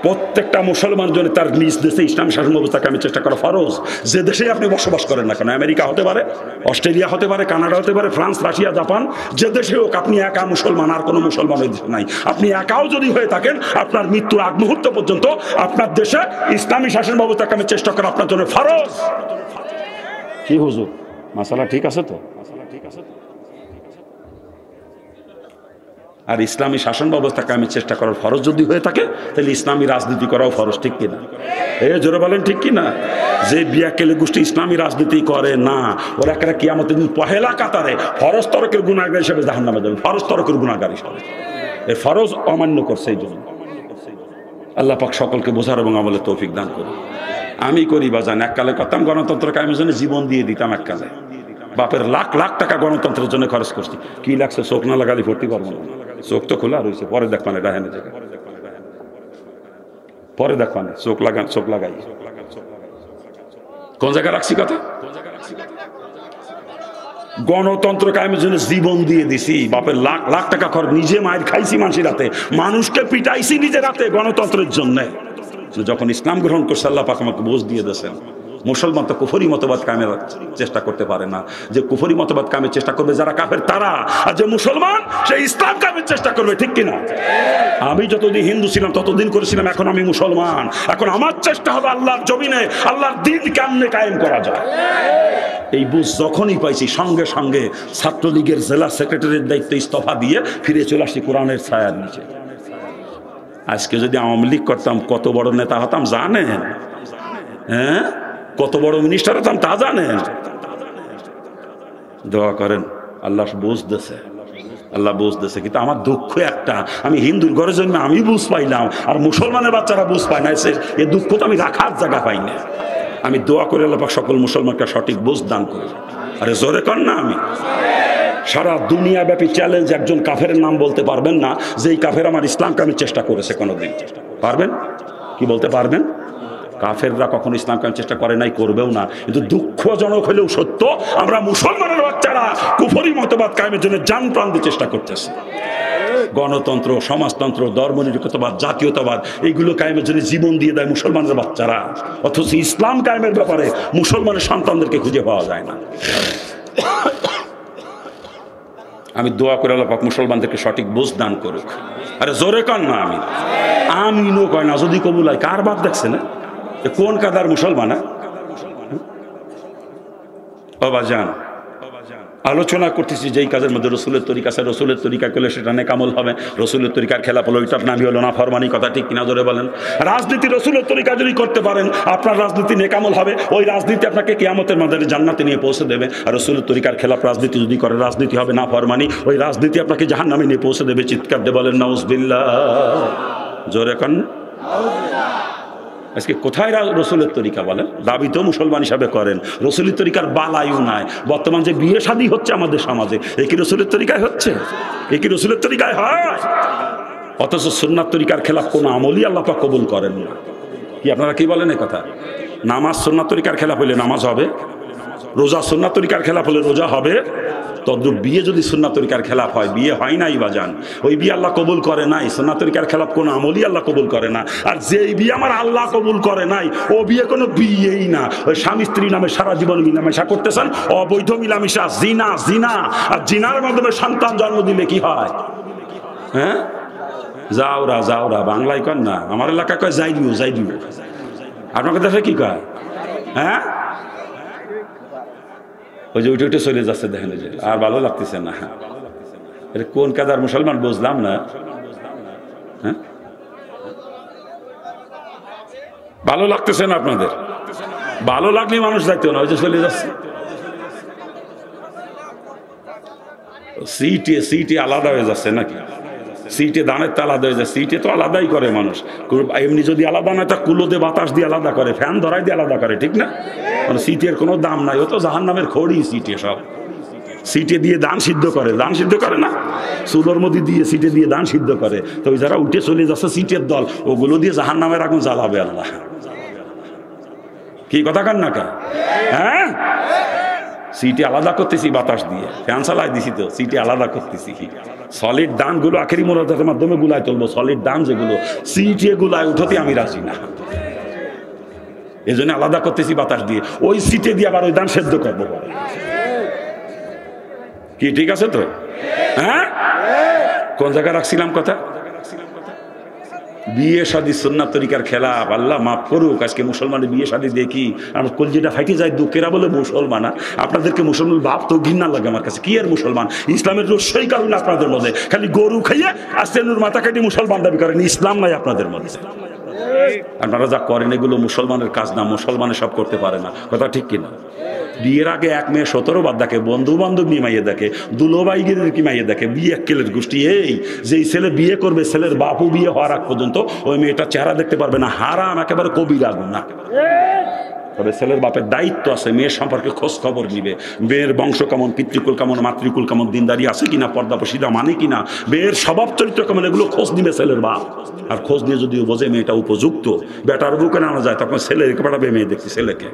প্রত্যেকটা মুসলমান জন্য তার নিজ দেশে ইসলামী শাসন ব্যবস্থা কায়েমের চেষ্টা করা ফরজ। যে দেশেই আপনি বসবাস করেন না কেন, আমেরিকা হতে পারে, অস্ট্রেলিয়া হতে পারে, কানাডা হতে পারে, ফ্রান্স, রাশিয়া, জাপান, যে দেশে হোক আপনি একা মুসলমান, আর কোনো মুসলমান ওই দেশে নাই। আপনি একাও যদি হয়ে থাকেন, আপনার মৃত্যুর আগ মুহূর্ত পর্যন্ত আপনার দেশে ইসলামী শাসন ব্যবস্থা কায়েমের চেষ্টা করা আপনার জন্য ফরজ। কি হুজুর, মাসালা ঠিক আছে তো? আর ইসলামী শাসন ব্যবস্থা কায়েমের চেষ্টা করার ফরজ যদি হয়ে থাকে, তাহলে ইসলামী রাজনীতি করাও ফরজ, ঠিক কিনা? জোরে বলেন ঠিক কিনা? যে বিয়া কেলে গোষ্ঠী ইসলামী রাজনীতি করে না, ওরা একটা কিয়ামতের দিন পহেলা কাতারে ফরজ তরকের গুনাহগার হিসেবে জাহান্নামে যাবে, ফরজ তরকের গুনাহগার হিসেবে। এই ফরজ অমান্য করছে এই জন্য। আল্লাহ পাক সকলকে বোঝার এবং আমলের তৌফিক দান করুন। আমি করি বাজান, এককালে করতাম গণতন্ত্র কায়েমের জন্য জীবন দিয়ে দিতাম। এককালে বাপের লাখ লাখ টাকা গণতন্ত্রের জন্য খরচ করছি। কি লাগছে? চোখ না লাগালি ভর্তি করবো না। চোখ তো খোলা রয়েছে, পরে দেখবানে ডাহেনে জায়গা, পরে দেখবানে চোখ লাগান, চোখ লাগাই কোন জায়গায় রাখছি কথা। গণতন্ত্র কায়েমের জন্য জীবন দিয়ে দিছি, বাপের লাখ লাখ টাকা খরচ, নিজে মায়ের খাইছি মানুষের রাতে, মানুষকে পিটাইছি নিজের রাতে গণতন্ত্রের জন্য। যখন ইসলাম গ্রহণ করছে আল্লাহ পাক আমাকে বোঝ দিয়ে দিয়েছেন। মুসলমান তো কুফরি মতবাদ কায়েমের চেষ্টা করতে পারে না। যে কুফরি মতবাদ কায়েমের চেষ্টা করবে যারা কাফের তারা, আর যে মুসলমান সে ইসলাম কায়েমের চেষ্টা করবে, ঠিক কিনা? আমি যতদিন হিন্দু ছিলাম ততদিন করেছিলাম, এখন আমি মুসলমান, এখন আমার চেষ্টা হবে আল্লাহর জমিনে আল্লাহর দ্বীন কেমনে কায়েম করা যায়। এই বুঝ যখনই পাইছি, সঙ্গে সঙ্গে ছাত্রলীগের জেলা সেক্রেটারির দায়িত্ব ইস্তফা দিয়ে ফিরে চলে আসি কোরআনের ছায়ার নিচে। আজকে যদি আওয়ামী লীগ করতাম কত বড় নেতা হতাম জানেন? হ্যাঁ, কত বড় মিনিস্টার হতাম তা জানেন? দোয়া করেন, আল্লাহ বুঝতেছে, আল্লাহ বুঝতেছে। কিন্তু আমার দুঃখ একটা, আমি হিন্দুর ঘরে জন্মে আমি বুঝ পাইলাম, আর মুসলমানের বাচ্চারা বুঝ পায় না। এই দুঃখ তো আমি রাখার জায়গা পাই না। আমি দোয়া করে আল্লাহ পাক সকল মুসলমানকে সঠিক বুঝ দান করি। আরে জোরে কর না। আমি সারা দুনিয়া ব্যাপী চ্যালেঞ্জ, একজন কাফেরের নাম বলতে পারবেন না যেই কাফের আমার ইসলাম কায়েমের চেষ্টা করেছে কোনোদিন? পারবেন? কি বলতে পারবেন? কাফেররা কখনো ইসলাম কায়েমের চেষ্টা করে নাই, করবেও না। কিন্তু দুঃখজনক হলেও সত্য, আমরা মুসলমানের বাচ্চারা কুফরি মতবাদ কায়েমের জন্য জান প্রাণ দিয়ে চেষ্টা করতেছি। গণতন্ত্র, সমাজতন্ত্র, ধর্মনিরপেক্ষতাবাদ, জাতীয়তাবাদ, এইগুলো কায়েমের জন্য জীবন দিয়ে দেয় মুসলমানের বাচ্চারা, অথচ ইসলাম কায়েমের ব্যাপারে মুসলমানের সন্তানদেরকে খুঁজে পাওয়া যায় না। আমি দোয়া করে আল্লাহ পাক মুসলমানদেরকে সঠিক বুঝ দান করুক। আরে জোরে কর না। আমি আমিনও কয় না, যদি কবুল হয়। কার বাপ দেখছে না? কোন কাদার মুসলমান? বাবা জান, আলোচনা করতেছি যেই কাজের মধ্যে রসুলের তরিকা আছে, রসুলের তরিকা করলে সেটা নেকামল হবে। রসুলের তরিকার খেলাফ হলো, ওইটার নামই হলো না ফরমানি। কথা ঠিক কিনা জোরে বলেন? রাজনীতি রসুলের তরিকা যদি করতে পারেন, আপনার রাজনীতি নেকামল হবে। ওই রাজনীতি আপনাকে কিয়ামতের মাঝে জান্নাতে নিয়ে পৌঁছে দেবে। আর রসুলের তরিকার খেলাফ রাজনীতি যদি করে, রাজনীতি হবে না ফরমানি, ওই রাজনীতি আপনাকে জাহান্নামে নিয়ে পৌঁছে দেবে। চিৎকার দিয়ে বলেন নাউজুবিল্লাহ। জোরে কন। আজকে কোথায় রসুলের তরিকা বলেন? দাবি তো মুসলমান হিসাবে করেন, রসুলের তরিকার বালাইও নাই। বর্তমান যে বিয়ে শাদী হচ্ছে আমাদের সমাজে, এ কি রসুলের তরিকায় হচ্ছে? এ কি রসুলের তরিকায় হয়? অথচ সুন্নাত তরিকার খেলাফ কোনো আমলই আল্লাহ পাক কবুল করেন না। কি আপনারা কি বলেন এ কথা? নামাজ সুন্নাত তরিকার খেলাফ হলে নামাজ হবে, রোজা সুন্নাত তরিকার খেলাফ হলে রোজা হবে। তদ্রুপ বিয়ে যদি সুন্নাত তরিকার খেলাফ হয়, বিয়ে হয় নাই বাজান, ওই বিয়ে আল্লাহ কবুল করে নাই। সুন্নাত তরিকার খেলাফ কোনো আমলই আল্লাহ কবুল করে না। আর যেই বিয়ে আমার আল্লাহ কবুল করে নাই, ও বিয়ে কোনো বিয়েই না। ওই স্বামী স্ত্রী নামে সারা জীবন মিলামেশা করতেছেন, অবৈধ মিলামেশা, জিনা। জিনা আর জিনার মাধ্যমে সন্তান জন্ম দিলে কি হয়? হ্যাঁ, যাওরা যাওরা বাংলায় কর না, আমার এলাকা কয় যাই দিও, যাই দিও। আপনার দেশে কি কয়? হ্যাঁ, ওই যে উঠে উঠে চলে যাচ্ছে, দেখেন যে আর ভালো লাগতেছে না। এটা কোন কাদার মুসলমান বুঝলাম না। হ্যাঁ, ভালো লাগতেছে না আপনাদের? ভালো লাগলে মানুষ যাইতো না, ওই যে চলে যাচ্ছে। সিটে আলাদা হয়ে যাচ্ছে নাকি? সিটে দানের তো আলাদা হয়ে যায়, সিটে তো আলাদাই করে মানুষ। এমনি যদি আলাদা নয় তা কুলোতে বাতাস দিয়ে আলাদা করে, ফ্যান ধরাই দিয়ে আলাদা করে, ঠিক না? মানে সিটের কোনো দাম নাই, ও তো জাহান্নামের খড়ি। সিটে সব সিটে দিয়ে দান সিদ্ধ করে, দান সিদ্ধ করে না, চুলোর মধ্যে দিয়ে সিটে দিয়ে দান সিদ্ধ করে। তো ওই যারা উঠে চলে যাচ্ছে সিটের দল, ওগুলো দিয়ে জাহান্নামের আগুন জ্বালাবে আল্লাহ। কি কথা কান না কা? হ্যাঁ, সিটি আলাদা করতেছি বাতাস দিয়ে, ফ্যান চালাই দিছি তো, সিটি আলাদা করতেছি। সলিড দানগুলো আখেরি মোনাজাতের মাধ্যমে গুলায় তুলবো, সলিড দান যেগুলো সিটি গুলায় উঠতে আমি রাজি না, এই জন্য আলাদা করতেছি বাতাস দিয়ে। ওই সিটে দিয়ে আবার ওই দান সেদ্ধ করবো, কি ঠিক আছে তো? হ্যাঁ, কোন জায়গায় রাখছিলাম কথা? বিয়ে শাদী সুন্নাত তরিকার খেলাফ, আল্লাহ মাফ করুক। আজকে মুসলমানের বিয়ে শাদী দেখি আমার কলজিটা ফাইটে যায় দুঃখেরা বলে মুসলমান। আপনাদেরকে মুসলমান ভাব তো ঘৃণা লাগে আমার কাছে। কি আর মুসলমান? ইসলামের রস্যই কারণ আপনাদের মধ্যে, খালি গরু খাইয়ে আসতে মাথা কাটি মুসলমান দাবি করেন, ইসলাম নাই আপনাদের মধ্যে। আপনারা যা করেন এগুলো মুসলমানের কাজ না, মুসলমানের সব করতে পারে না, কথা ঠিক কিনা? বিয়ের আগে এক মেয়ে 17 বার দেখে, বন্ধু বান্ধব নিয়ে মাইয়ে দেখে, দুলোবাইগিরের কি মাইয়ে দেখে, বিয়ে এককেলের গোষ্ঠী। এই যেই ছেলে বিয়ে করবে, ছেলের বাপু বিয়ে হওয়ার আগ পর্যন্ত ওই মেয়েটা চেহারা দেখতে পারবে না, হারাম, একেবারে কবিরা গুনাহ। তবে ছেলের বাপের দায়িত্ব আছে, মেয়ের সম্পর্কে খোঁজ খবর নিবে, মেয়ের বংশ কেমন, পিতৃকুল কেমন, মাতৃকুল কেমন, দিনদারি আছে কিনা, পর্দাপশিদা মানে কিনা, মেয়ের স্বভাব চরিত্র কেমন, এগুলো খোঁজ নিবে ছেলের বাপ। আর খোঁজ নিয়ে যদিও বোঝে মেয়েটা উপযুক্ত, বেটার বুকে নামা যায়, তখন ছেলেকে পাঠাবে মেয়ে দেখতে ছেলেকে,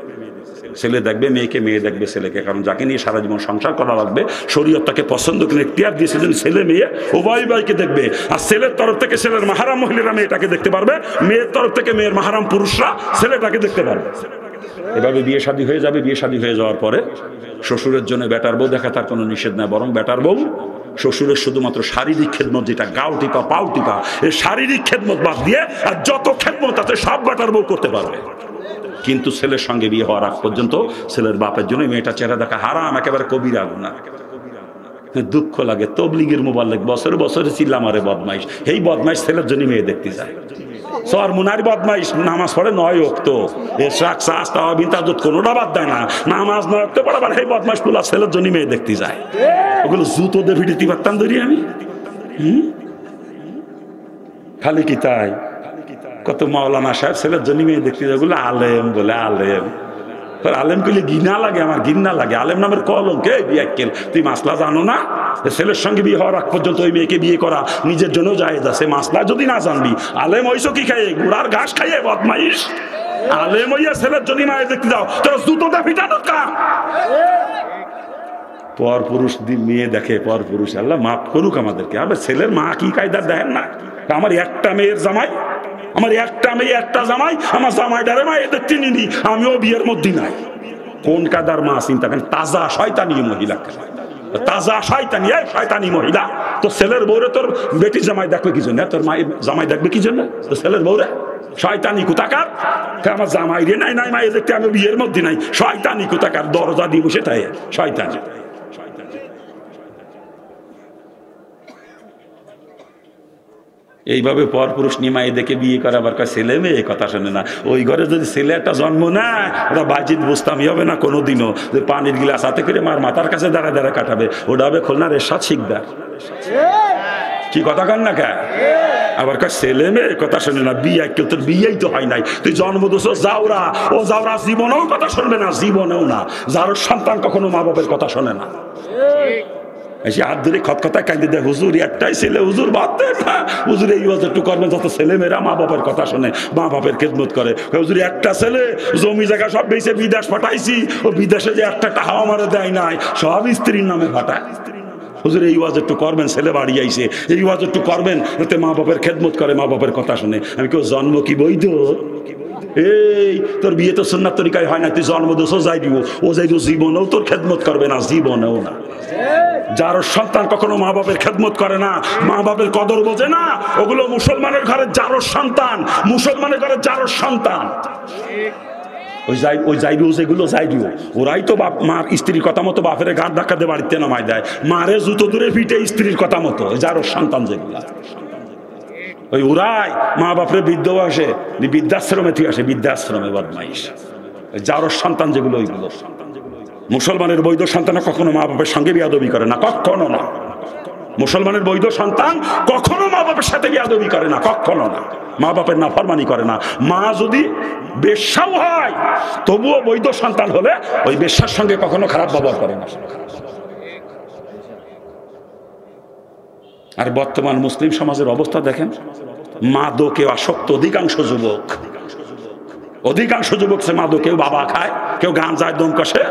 ছেলে দেখবে মেয়েকে, মেয়ে দেখবে ছেলেকে। কারণ যাকে নিয়ে সারা জীবন সংসার করা লাগবে, শরীয়ত তাকে পছন্দ করে এখতিয়ার দিয়েছে যে ছেলে মেয়ে উভয় ভাইকে দেখবে। আর ছেলের তরফ থেকে ছেলের মাহারাম মহিলারা মেয়েটাকে দেখতে পারবে, মেয়ের তরফ থেকে মেয়ের মাহারাম পুরুষরা ছেলেটাকে দেখতে পারবে। এভাবে বিয়ে শাদী হয়ে যাবে। বিয়ে শাদী হয়ে যাওয়ার পরে শ্বশুরের জন্য বেটার বউ দেখা তার কোনো নিষেধ নাই, বরং বেটার বউ শ্বশুরের শুধুমাত্র শারীরিক খেদমত, যেটা গাও টিপা পাও টিপা, এই শারীরিক খেদমত বাদ দিয়ে আর যত খেদমত আছে সব বেটার বউ করতে পারবে। কিন্তু ছেলের সঙ্গে বিয়ে হওয়ার আগ পর্যন্ত ছেলের বাপের জন্য মেয়েটা চেহারা দেখা হারাম, একেবারে কবিরা গুনাহ। দুঃখ লাগে, তবলিগের মোবাল্লেগ বছরে বছরে চিল্লা মারে বদমাইশ, এই বদমাইশ ছেলের জন্য মেয়ে দেখতে যায়। সর মুনারি বদমাইশ নামাজ পড়ে 9 ওয়াক্ত, ইশরাক সাস তাওয়াবিন তাহাজ্জুদ কোনোটা বাদ দেয় না, নামাজ 9 ওয়াক্ত পড়ে, আবার এই বদমাইশ পুলা ছেলের জন্য মেয়ে দেখতে যায়। ওগুলো জুতো দিয়ে ভিডিতে পারতাম ধরি আমি। খালি কি তাই? কত মাওলানা সাহেব ছেলের জন্য মেয়ে দেখতে যায়, ওগুলো আলেম বলে, আলেম। আলেম কইলে ঘৃণা লাগে, আমার ঘৃণা লাগে। আলেম নামের কলঙ্ক, তুই মাসলা জানো না? ছেলের সঙ্গে বিয়ে হওয়ার আগ পর্যন্ত ওই মেয়েকে বিয়ে করা নিজের জন্য জায়েজ আছে। মাসলা যদি না জানবি, আলেম হইছো কি খাইয়ে, ঘোড়ার ঘাস খাইয়ে বদমাইশ। আলেম হইয়া ছেলের জন্য মায়ের দেখতে যাও, তোর জুতোটা ফিটানো কাম। পর পুরুষ মেয়ে দেখে, পর পুরুষ, আল্লাহ মাফ করুক আমাদেরকে। আবার ছেলের মা কি কায়দার দেখেন না, আমার একটা মেয়ের জামাই, আমার একটা মেয়ে একটা জামাই, আমার জামাইটারে মা দেখতে নিনি, আমিও বিয়ের মধ্যে নাই। কোন কাদার মা চিন্তা করেন, তাজা শয়তানি মহিলা, তাজা শয়তানি, শয়তানি মহিলা। তো ছেলের বউরে তোর বেটি জামাই দেখবে কি জন্য, তোর মায়ের জামাই দেখবে কি জন্য? তো ছেলের বউরে শয়তানি কুতাকার, আমার জামাই রে নাই নাই মায়ের দেখতে, আমি বিয়ের মধ্যে নাই, শয়তানি কুতাকার, দরজা দিয়ে বসে তাই শয়তানি। এইভাবে পর পুরুষ নিমাই দেখে বিয়ে করে, আবার ছেলে মেয়ে কথা শোনে না। ওই ঘরে যদি ছেলে একটা জন্ম নেয়, ওরা বাজিত বুঝতামই হবে না কোনোদিনও, যে পানির গিলাস হাতে করে মার মাথার কাছে দাঁড়া দাঁড়া কাটাবে, ওটা হবে খুলনার এরশাদ শিকদার। কি কথা কন না কে? আবার ছেলে মেয়ে কথা শোনে না, বিয়ে কেউ, তোর বিয়েই তো হয় নাই, তুই জন্ম দিস যাওরা, ও যাওরা জীবনেও কথা শুনবে না, জীবনেও না। যার সন্তান কখনো মা বাপের কথা শোনে না, এসে হাত ধরে খতখতায় কাঁদে দেয়, হুজুর একটাই ছেলে, হুজুর বাদ দেন না, হুজুর এই একটু করবেন যত ছেলে মেয়েরা মা বাপের কথা শোনে, মা বাপের খেদমত করে। হুজুর একটা ছেলে, জমি জায়গা সব বেঁচে বিদেশ পাঠাইছি, ও বিদেশে যে একটা টাহাও আমারে দেয় নাই, সব স্ত্রীর নামে পাঠায়। হুজুর এই ওয়াজ একটু করবেন, ছেলে বাড়ি আইছে, এই ওয়াজ একটু করবেন, যাতে মা বাপের খেদমত করে, মা বাপের কথা শুনে। আমি কেউ জন্ম কি বৈধ? এই তোর বিয়ে তো সুন্নাত তরিকায় হয় না, তুই জন্ম দোষ যাই দিব, ও যাই জীবনেও তোর খেদমত করবে না, জীবনেও না। যার সন্তান কখনো মা বাপের খেদমত করে না, মা বাপের কদর বোঝে না, ওগুলো মুসলমানের ঘরে যার সন্তান, মুসলমানের ঘরে যার সন্তান। ওই যাইবিও যেগুলো যাইবিও, ওরাই তো বাপ মার স্ত্রীর কথা মতো বাপের গাঁট ধাক্কা দিয়ে বাড়িতে নামাই দেয়, মারে জুতো দূরে পিঠে স্ত্রীর কথা মতো, যার সন্তান যেগুলা। ওই ওরাই মা বাপরে বৃদ্ধবাসে, বৃদ্ধাশ্রমে তুই আসে, বৃদ্ধাশ্রমে বদমাইশ, যার সন্তান যেগুলো, ওইগুলো। মুসলমানের বৈধ সন্তান কখনো মা বাপের সঙ্গে বিয়াদবি করে না, কখনো না। মুসলমানের বৈধ সন্তান কখনো মা বাপের সাথে বিয়াদবি করে না, কখনো না। মা বাপের নাফরমানি করে না। মা যদি বেশ্যাও হয়, তবুও বৈধ সন্তান হলে ওই বেশ্যার সঙ্গে কখনো খারাপ ব্যবহার করে না। আর বর্তমান মুসলিম সমাজের অবস্থা দেখেন, মাদকে আসক্ত অধিকাংশ যুবক, অধিকাংশ যুবক সে মাদকেও বাবা খায়, কেউ গান যায় দম কষে,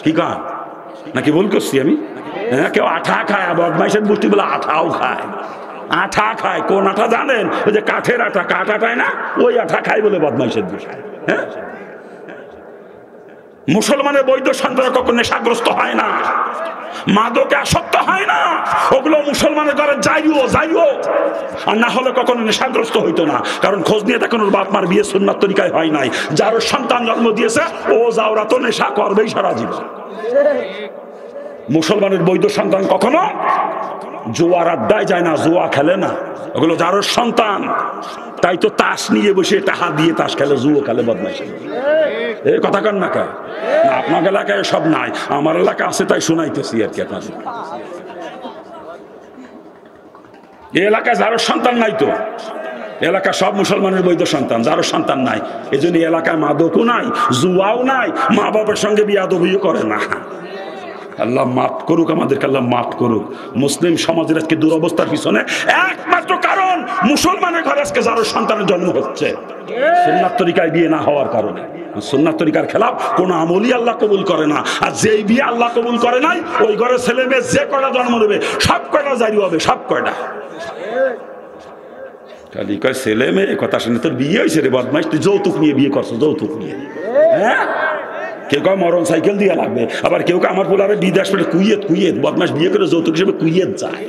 কি গান নাকি ভুল করছি আমি? হ্যাঁ, কেউ আঠা খায়, বদমাইশের গোষ্ঠী বলে আঠাও খায়। আঠা খায়, কোন আঠা জানেন? ওই যে কাঠের আঠা, কাঠ আঠায় না, ওই আঠা খায় বলে বদমাইশের গোষ্ঠী। হ্যাঁ, মুসলমানের বৈধ সন্তানরা কখনো নেশাগ্রস্ত হয় না, মাদকে আসক্ত হয় না। ওগুলো মুসলমানের ঘরে যাইও যাইও, আর না হলে কখনো নেশাগ্রস্ত হইতো না। কারণ খোঁজ নিয়ে দেখুন ওর বাপ মার বিয়ে সুন্নাত তরিকায় হয় নাই। যার সন্তান জন্ম দিয়েছে ও যাওরা তো নেশা করবেই সারা জীবন। মুসলমানের বৈধ সন্তান কখনো জুয়ার আড্ডায় যায় না, জুয়া খেলে না। ওগুলো যার সন্তান, তাই তো তাস নিয়ে বসে টাকা দিয়ে তাস খেলে, জুয়ো খেলে, বদমাইশি। এই কথা কান না কা? না, আপনার এলাকায় সব নাই, আমার এলাকা আছে তাই শোনাইতেছি আর কি আপনাদের। এই এলাকায় যারও সন্তান নাই, তো এলাকা সব মুসলমানের বৈধ সন্তান, যারও সন্তান নাই। এই জন্য এলাকায় মাদকও নাই, জুয়াও নাই, মা বাবার সঙ্গে বিয়াদবিও করে না। আল্লাহ মাফ করুক আমাদেরকে, আল্লাহ মাফ করুক। মুসলিম সমাজের আজকে দুরবস্থার পিছনে একমাত্র কারণ মুসলমানের ঘরে আজকে যারও সন্তানের জন্ম হচ্ছে সুন্নাত তরিকায় বিয়ে না হওয়ার কারণে। সুন্নাত তরিকার খেলাফ কোন আমলই আল্লাহ কবুল করে না। আর যেই বিয়ে আল্লাহ কবুল করে নাই, ওই ঘরে ছেলে মেয়ে যে কয়টা জন্ম দেবে সব কয়টা জারি হবে, সব কয়টা। খালি কয় ছেলে মেয়ে কথা শুনে তোর বিয়ে হয়েছে রে বদমাইশ, তুই যৌতুক নিয়ে বিয়ে করছো, যৌতুক নিয়ে। হ্যাঁ, কেউ কেউ মরণ সাইকেল দিয়ে লাগবে, আবার কেউ কেউ আমার বলারে বিদেশ পেলে কুয়েত কুয়েত বদমাস বিয়ে করে যৌতুক হিসেবে কুয়েত যায়।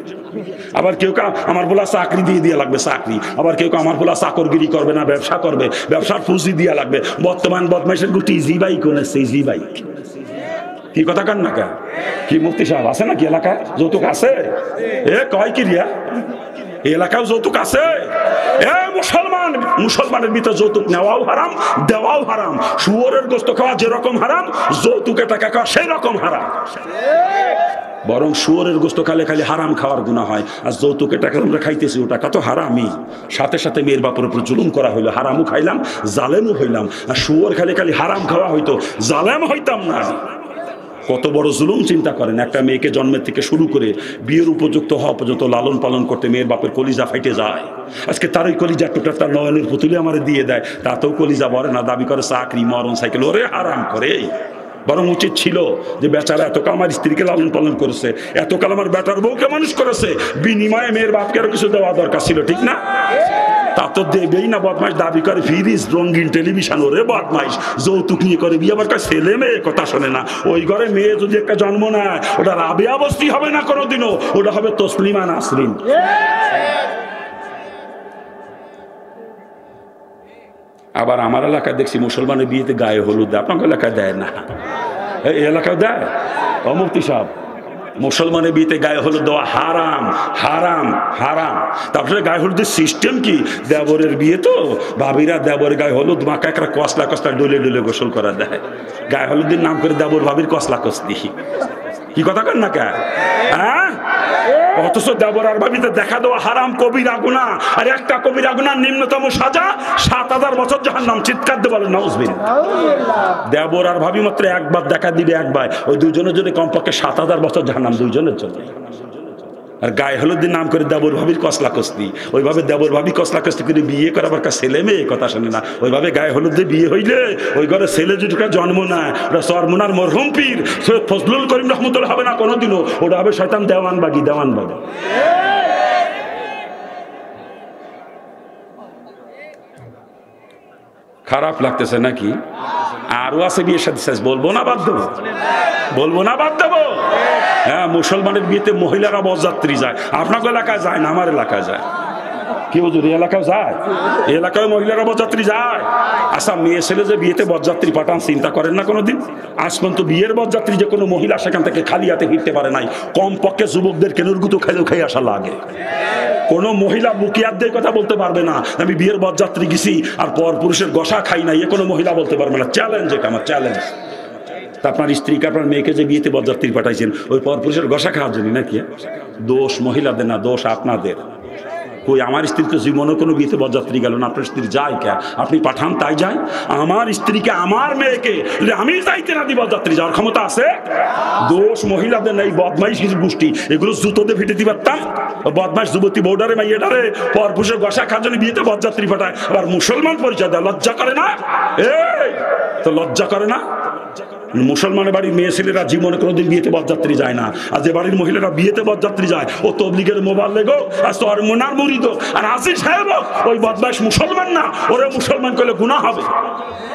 আবার কেউ কেউ আমার বলা চাকরি দিয়ে লাগবে, চাকরি। আবার কেউ কেউ আমার বলা চাকরগিরি করবে না, ব্যবসা করবে, ব্যবসার পুঁজি দিয়ে লাগবে। বর্তমান বদমাইশের গোষ্ঠী ইজি বাইক এনেছে, ইজি বাইক। কি কথা কান না কা? কি মুফতি সাহেব আছে নাকি এলাকায়? যৌতুক আছে? এ কয় কি রিয়া, এলাকাও যৌতুক আছে? এ মুসলমান, মুসলমানের ভিতরে যৌতুক নেওয়াও হারাম, দেওয়াও হারাম। শুয়োরের গোস্ত খাওয়া যেরকম হারাম, যৌতুকে টাকা খাওয়া সেই রকম হারাম। বরং শুয়োরের গোস্ত খালে খালি হারাম খাওয়ার গুনাহ হয়, আর যৌতুকে টাকা আমরা খাইতেছি ও টাকা তো হারামই। সাথে সাথে মেয়ের বাপের উপর জুলুম করা হইলো, হারামও খাইলাম, জালেমও হইলাম। আর শুয়োর খালি খালি হারাম খাওয়া হইতো, জালেম হইতাম না। কত বড় জুলুম চিন্তা করেন। একটা মেয়েকে জন্মের থেকে শুরু করে বিয়ের উপযুক্ত হওয়া পর্যন্ত লালন পালন করতে মেয়ের বাপের কলিজা ফাইটে যায়। আজকে তার ওই কলিজা টুকটা তার নয়নের পুতুলে আমার দিয়ে দেয়, তাতেও কলিজা বলে না, দাবি করে চাকরি, মরণ সাইকেল। ওরে হারাম করে। বরং উচিত ছিল যে বেচারা এতকাল আমার স্ত্রীকে লালন পালন করেছে, এতকাল আমার বেটার বউকে মানুষ করেছে, বিনিময়ে মেয়ের বাপকে আরো কিছু দেওয়া দরকার ছিল, ঠিক না? তা তো দেবেই না। বদমাইশ দাবি করে ফ্রিজ, রঙিন টেলিভিশন। ওরে বদমাইশ, যৌতুক নিয়ে করে বিয়ে, আবার ছেলে মেয়ে কথা শোনে না। ওই ঘরে মেয়ে যদি একটা জন্ম নেয়, ওটা রাবেয়া বস্তি হবে না কোনোদিনও, ওটা হবে তসলিমা নাসরিন। আবার আমার এলাকায় দেখছি মুসলমানের বিয়েতে গায়ে হলুদ দেয়, আপনার এলাকায় দেয় না। এই এলাকায় দেয়? ও মুফতি সাহেব, মুসলমানের বিয়েতে গায়ে হলুদ দেওয়া হারাম, হারাম, হারাম। তারপরে গায়ে হলুদের সিস্টেম কি? দেবরের বিয়ে তো ভাবিরা দেবরের গায়ে হলুদ মাখা একটা কসলা কসলা ডলে ডলে গোসল করা দেয়। গায়ে হলুদের নাম করে দেবর ভাবির কসলা কসলি। কি কথা কর না কে? হ্যাঁ, অথচ দেবর আর ভাবিতে দেখা দেওয়া হারাম, কবিরা গুনাহ। আর একটা কবিরা গুনার নিম্নতম সাজা 7000 বছর জাহান্নাম। চিৎকার দিয়ে বলেন নাউজুবিল্লাহ। দেবর আর ভাবি মাত্র একবার দেখা দিবে, একবার। ওই দুজনের জন্য কমপক্ষে 7000 বছর জাহান্নাম, দুইজনের জন্য। আর গায়ে হলুদের নাম করে দেবর ভাবির কসলা কসলি। ওইভাবে দেবর ভাবি কসলা কসলি করে বিয়ে করে আবার ছেলে মেয়ে কথা শোনে না। ওইভাবে গায়ে হলুদ দিয়ে বিয়ে হইলে ওই ঘরে ছেলে যেটা জন্ম নেয়, ওটা সরমুনার মরহুম পীর সৈয়দ ফজলুল করিম রহমতুল্লাহ হবে না কোনোদিনও, ওটা হবে শয়তান দেওয়ানবাগি, দেওয়ানবাগি। খারাপ লাগতেছে নাকি? আরো আছে বিয়ের সাথে শেষ, বলবো না বাদ দেবো? বলবো না বাদ দেবো? হ্যাঁ, মুসলমানের বিয়েতে মহিলারা বরযাত্রী যায়। আপনার এলাকায় যায় না, আমার এলাকায় যায়। কি হুজুর, এই এলাকায় যায়? এই এলাকায় মহিলারা বরযাত্রী যায়। আচ্ছা, মেয়ে ছেলে যে বিয়েতে বরযাত্রী পাঠান, চিন্তা করেন না কোনোদিন? আজ পর্যন্ত বিয়ের বরযাত্রী যে কোনো মহিলা সেখান থেকে খালি হাতে ফিরতে পারে নাই। কমপক্ষে যুবকদের কেনুরগুতো খাইলেও খাই আসা লাগে। কোন মহিলা মুখিয়াত দিয়ে কথা বলতে পারবে না আমি বিয়ের বরযাত্রী গেছি আর পর পুরুষের গসা খাই না, এ কোনো মহিলা বলতে পারবে না। চ্যালেঞ্জ, এটা আমার চ্যালেঞ্জ। আপনার স্ত্রীকে, আপনার মেয়েকে যে বিয়েতে বরযাত্রী পাঠাইছেন ওই পর পুরুষের গসা খাওয়ার জন্য নাকি? দোষ মহিলাদের না, দোষ আপনাদের। কই, আমার স্ত্রী তো জীবনে কোনো বিয়েতে বরযাত্রী গেল না, আপনার স্ত্রী যায় কে? আপনি পাঠান তাই যায়। আমার স্ত্রীকে, আমার মেয়েকে আমি যাইতে না দিই বরযাত্রী, যাওয়ার ক্ষমতা আছে? দোষ মহিলাদের নেই, বদমাইশ কিছু গোষ্ঠী, এগুলো জুতোতে ফেটে দিতে পারতাম। বদমাইশ যুবতী বউডারে মাইয়াডারে পরপুষের গসা খাওয়ার জন্য বিয়েতে বরযাত্রী পাঠায়, আবার মুসলমান পরিচয় দেয়। লজ্জা করে না? এই তো লজ্জা করে না? মুসলমানের বাড়ির মেয়ে ছেলেরা জীবনে কোনোদিন বিয়েতে বরযাত্রী যায় না, আর যে বাড়ির মহিলারা বিয়েতে বরযাত্রী যায় ও তবলিগের মোবাইল লেগো আর তো আর মোনার মুরিদ আর হাসির সাহেব ওই বদমাইশ মুসলমান না, ওরা মুসলমান করলে গুনাহ হবে।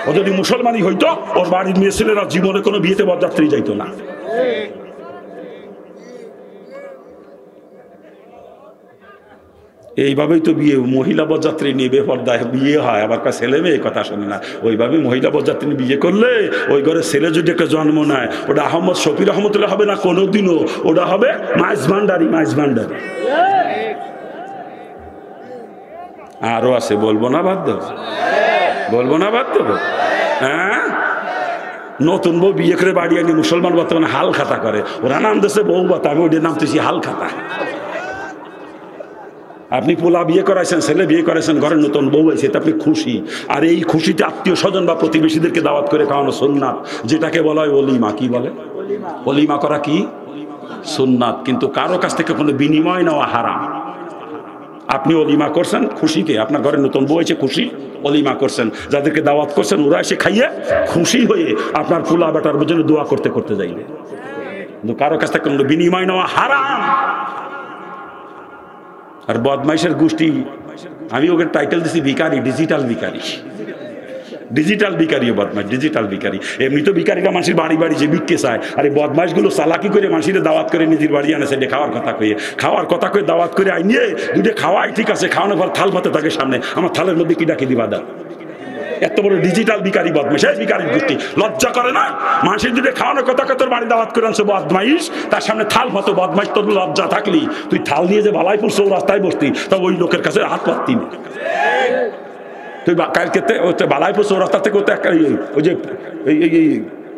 ও যদি মুসলমানই হইতো ওর বাড়ির মেয়ে ছেলেরা জীবনে কোনো বিয়েতে বরযাত্রী যাইতো না। এইভাবেই তো বিয়ে, মহিলা বরযাত্রী নিয়ে বেপর্দায় বিয়ে হয়, আবার ছেলে মেয়ে কথা শোনে না। ওইভাবে মহিলা বরযাত্রী বিয়ে করলে ওই ঘরে ছেলে যদি একটা জন্ম নেয় ওটা আহমদ শফির রহমতুল্লাহ হবে না কোনোদিনও, ওটা হবে মাইজ ভান্ডারি, মাইজ ভান্ডারি। আরো আছে, বলবো না বাদ দেবো, বলবো না বাদ দেবো। হ্যাঁ, নতুন বউ বিয়ে করে বাড়ি আনি মুসলমান বর্তমানে হাল খাতা করে, ওরা নাম দিয়েছে বউ বাতা, আমি ওদের নাম দিয়েছি হাল খাতা। আপনি পোলা বিয়ে করাইছেন, ছেলে বিয়ে করাইছেন, ঘরে নতুন বউ হয়েছে, আপনি খুশি। আর এই খুশিতে আত্মীয় স্বজন বা প্রতিবেশীদেরকে দাওয়াত করে খাওয়ানো সুন্নাত, যেটাকে বলা হয় অলিমা। কি বলে? অলিমা করা কি সুন্নাত, কিন্তু কারো কাছ থেকে কোনো বিনিময় নেওয়া হারাম। আপনি অলিমা করছেন খুশিতে, আপনার ঘরে নতুন বউ হয়েছে খুশি, অলিমা করছেন, যাদেরকে দাওয়াত করছেন ওরা এসে খাইয়ে খুশি হয়ে আপনার পোলা বেটার জন্য দোয়া করতে করতে যাইবে, কিন্তু কারো কাছ থেকে কোনো বিনিময় নেওয়া হারাম। আর বদমাইশের গোষ্ঠী, আমি ওকে টাইটেল দিছি ভিখারি, ডিজিটাল ভিখারি। ডিজিটাল ভিখারি বদমাইশ, ডিজিটাল ভিখারি। এমনি তো ভিখারিরা মানুষের বাড়ি বাড়ি যে ভিক্ষে চায়, আর এই বদমাইশগুলো চালাকি করে মানুষের দাওয়াত করে নিজের বাড়ি আনে, সেটা খাওয়ার কথা কয়ে, খাওয়ার কথা কয়ে দাওয়াত করে আইনিয়ে দুটো খাওয়াই ঠিক আছে, খাওয়ানোর পর থাল পাতে থাকে সামনে, আমার থালের মধ্যে কি ডাকি দিবা দা। এত বড় ডিজিটাল ভিখারি বদমাইশ, এই ভিখারির গোষ্ঠী লজ্জা করে না? মানুষের দুটো খাওয়ানোর কথা কত বাড়ি দাওয়াত করে আনছে বদমাইশ, তার সামনে থাল পাতো বদমাইশ। তোর লজ্জা থাকলি তুই থাল নিয়ে যে বালাই পড়ছো রাস্তায় বসতি, তা ওই লোকের কাছে হাত পাততি না। তুই কালকে বালাই পড়ছো রাস্তা থেকে, ওই যে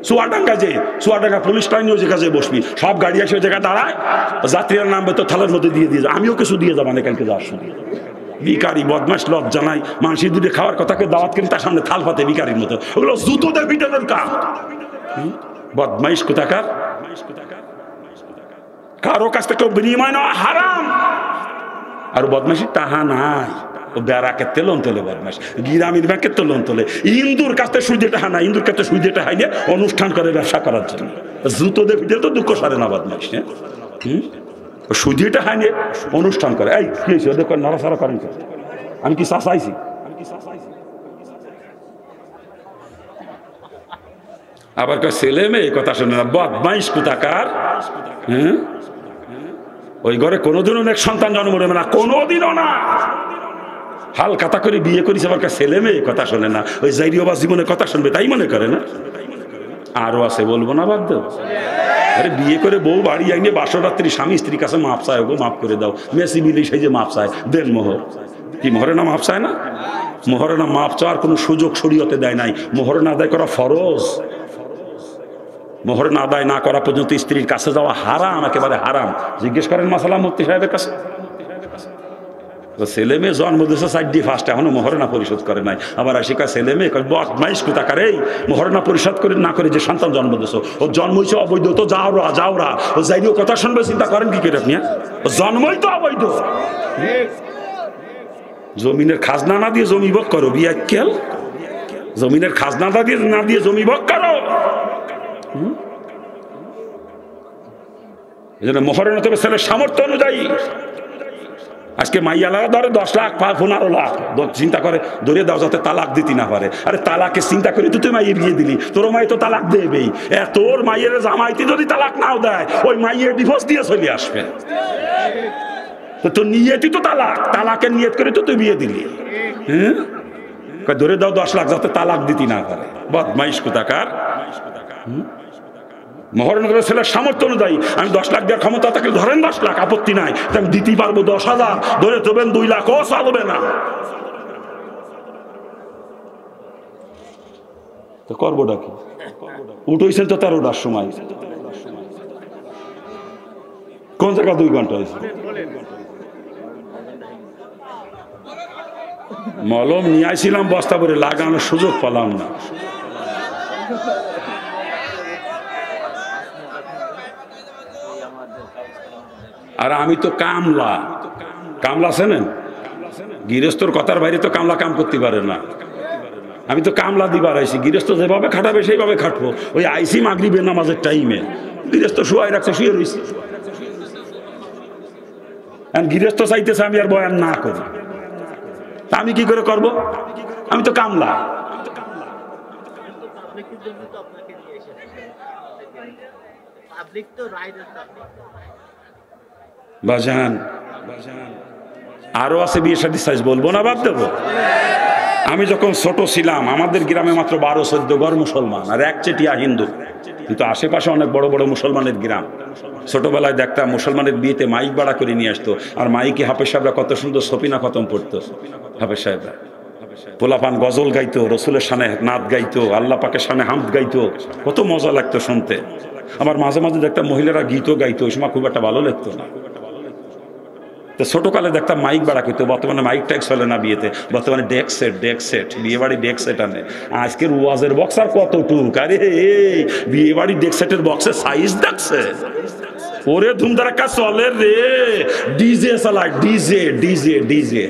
চুয়াডাঙ্গা, যে চুয়াডাঙ্গা পুলিশ লাইনে ওই জায়গায় বসবি, সব গাড়ি আসে ওই জায়গায় দাঁড়ায়, যাত্রীরা নামবে তো থালের মধ্যে দিয়ে দিয়ে, আমিও কিছু দিয়ে যাবো না কালকে যাওয়ার সময়। ভিখারি বদমাইশ, লজ্জা নাই? মানুষের দুটো খাওয়ার কথাকে দাওয়াত করে তার সামনে থাল পাতে ভিখারির মতো, ওগুলো জুতো দেয় পিটানোর কাজ। বদমাইশ কোথাকার, কারো কাছ থেকে বিনিময় নেওয়া হারাম। আর বদমাইশি তাহা নাই, ও বেড়াকে লোন তোলে বদমাইশ, গ্রামীণ ব্যাংকের তো লোন তোলে, ইন্দুর কাছ থেকে সুদে টাহা না, ইন্দুর কাছে সুদে টাহা নিয়ে অনুষ্ঠান করে ব্যবসা করার জন্য, জুতো দিয়ে পিটালে তো দুঃখ সারে না বদমাইশ। হ্যাঁ, সুদিটা হয় নিয়ে অনুষ্ঠান করে। এই কি হয়েছে ওদের নড়াচড়া করেন, আমি কি চাইছি? আবার ছেলে মেয়ে কথা শোনে না, বদমাইশ কোথাকার। হ্যাঁ, ওই ঘরে কোনোদিনও এক সন্তান জন্ম নেবে না, কোনোদিনও না। হাল কাতা করে বিয়ে করিস, আবার ছেলে মেয়ে কথা শোনে না, ওই জাইরিও বা জীবনের কথা শুনবে তাই মনে করে না। আরো আছে, বলবো না বাদ দেব। আরে বিয়ে করে বউ বাড়ি আইনে বাসরাত্রি স্বামী স্ত্রীর কাছে মাপ চায়, গো মাফ করে দাও, মেসি মিলি সেই যে মাপ চায়, দেন মোহর। কি মোহরে না মাপ চায় না? মোহরে না মাপ চাওয়ার কোনো সুযোগ শরীয়তে দেয় নাই। মোহরে না আদায় করা ফরজ, মোহরে না আদায় না করা পর্যন্ত স্ত্রীর কাছে যাওয়া হারাম, একেবারে হারাম। জিজ্ঞেস করেন মাসালা মুফতি সাহেবের কাছে। ছেলে মেয়ে জন্ম দিয়েছে 4 ফার্স্ট, এখনো মহরণা পরিশোধ করে নাই। আবার আশিকা ছেলে মেয়ে বদমাইশ কোথাকার, এই মহরণা পরিশোধ করে না করে যে সন্তান জন্ম দিয়েছো, ও জন্ম হয়েছে অবৈধ, তো যাওরা ও যাইও কথা শুনবে, চিন্তা করেন কি করে আপনি? জন্মই তো অবৈধ। জমিনের খাজনা না দিয়ে জমি ভোগ করো, বিয়াক্কেল। জমিনের খাজনা না দিয়ে জমি ভোগ করো। এই জন্য মহরণা তবে ছেলের সামর্থ্য অনুযায়ী। আজকে মাইয়ালারা ধরে 10 লাখ 15 লাখ চিন্তা করে ধরে দাও যাতে তালাক দিতে না পারে। আরে তালাকে চিন্তা করে তুই মাইয়ে বিয়ে দিলি, তোর মাই তো তালাক দেবেই। তোর মাইয়ের জামাইতে যদি তালাক নাও দেয়, ওই মাইয়ের ডিভোর্স দিয়ে চলে আসবে। তো নিয়তি তো তালাক, তালাকের নিয়ত করে তো তুই বিয়ে দিলি। হ্যাঁ, ধরে দাও 10 লাখ যাতে তালাক দিতে না পারে। বদমাইশ কোথাকার। মহরণের ছেলের সামর্থ্য অনুযায়ী আমি 10 লাখ দেওয়ার ক্ষমতা থাকলে ধরেন 10 লাখ, আপত্তি নাই, আমি দিতে পারবো 10,000, ধরে দেবেন 2 লাখ, ও চলবে না। তো করবোটা কি? উঠেছেন তো 13টার সময়, কোন জায়গা 2 ঘন্টা হয়েছে? মলম নিয়ে আসছিলাম বস্তা ভরে, লাগানোর সুযোগ পেলাম না। আর আমি তো কামলা চেনেন? গৃহস্থর কথার বাইরে তো কামলা কাম করতে পারে না। আমি তো কামলা দিবার আইছি, গৃহস্থ যেভাবে খাটাবে সেইভাবে খাটবো। ওই আইসি মাগরিবের নামাজের টাইমে গৃহস্থ শুয়াই রাখছে, শুয়ে রয়েছে। গৃহস্থ চাইতেছে আমি আর বয়ান না করি, তা আমি কি করে করব? আমি তো কামলা। বাজান আরো আছে বিয়ে শাদী সাইজ, বলবো না বাদ দেবো? আমি যখন ছোট ছিলাম আমাদের গ্রামে মাত্র 12-14 ঘর মুসলমান আর একচেটিয়া হিন্দু, কিন্তু আশেপাশে অনেক বড় বড় মুসলমানের গ্রাম। ছোটবেলায় দেখতাম মুসলমানের বিয়েতে মাইক ভাড়া করে নিয়ে আসতো, আর মাইকে হাফেজ সাহেবরা কত সুন্দর সফিনা খতম পড়তো। হাফেজ সাহেবরা পোলাপান গজল গাইতো, রসুলের সামনে নাত গাইতো, আল্লাহ পাকের সামনে হামদ গাইতো, কত মজা লাগতো শুনতে। আমার মাঝে মাঝে দেখতাম মহিলারা গীতও গাইতো, ওই সময় খুব একটা ভালো লাগতো না। তো ছোটকালে দেখতাম মাইক বাড়া করতো, বর্তমানে মাইক ট্যাক্স চলে না বিয়েতে, বর্তমানে ডেক সেট বিয়ে বাড়ি ডেক সেট আনে। আজকের ওয়াজের বক্স আর কতটুক, আরে বিয়ে বাড়ি ডেক সেটের বক্সের সাইজ দেখছে, ওরে ধুমধারাক্কা চলে রে। ডিজে চালায়, ডিজে ডিজে ডিজে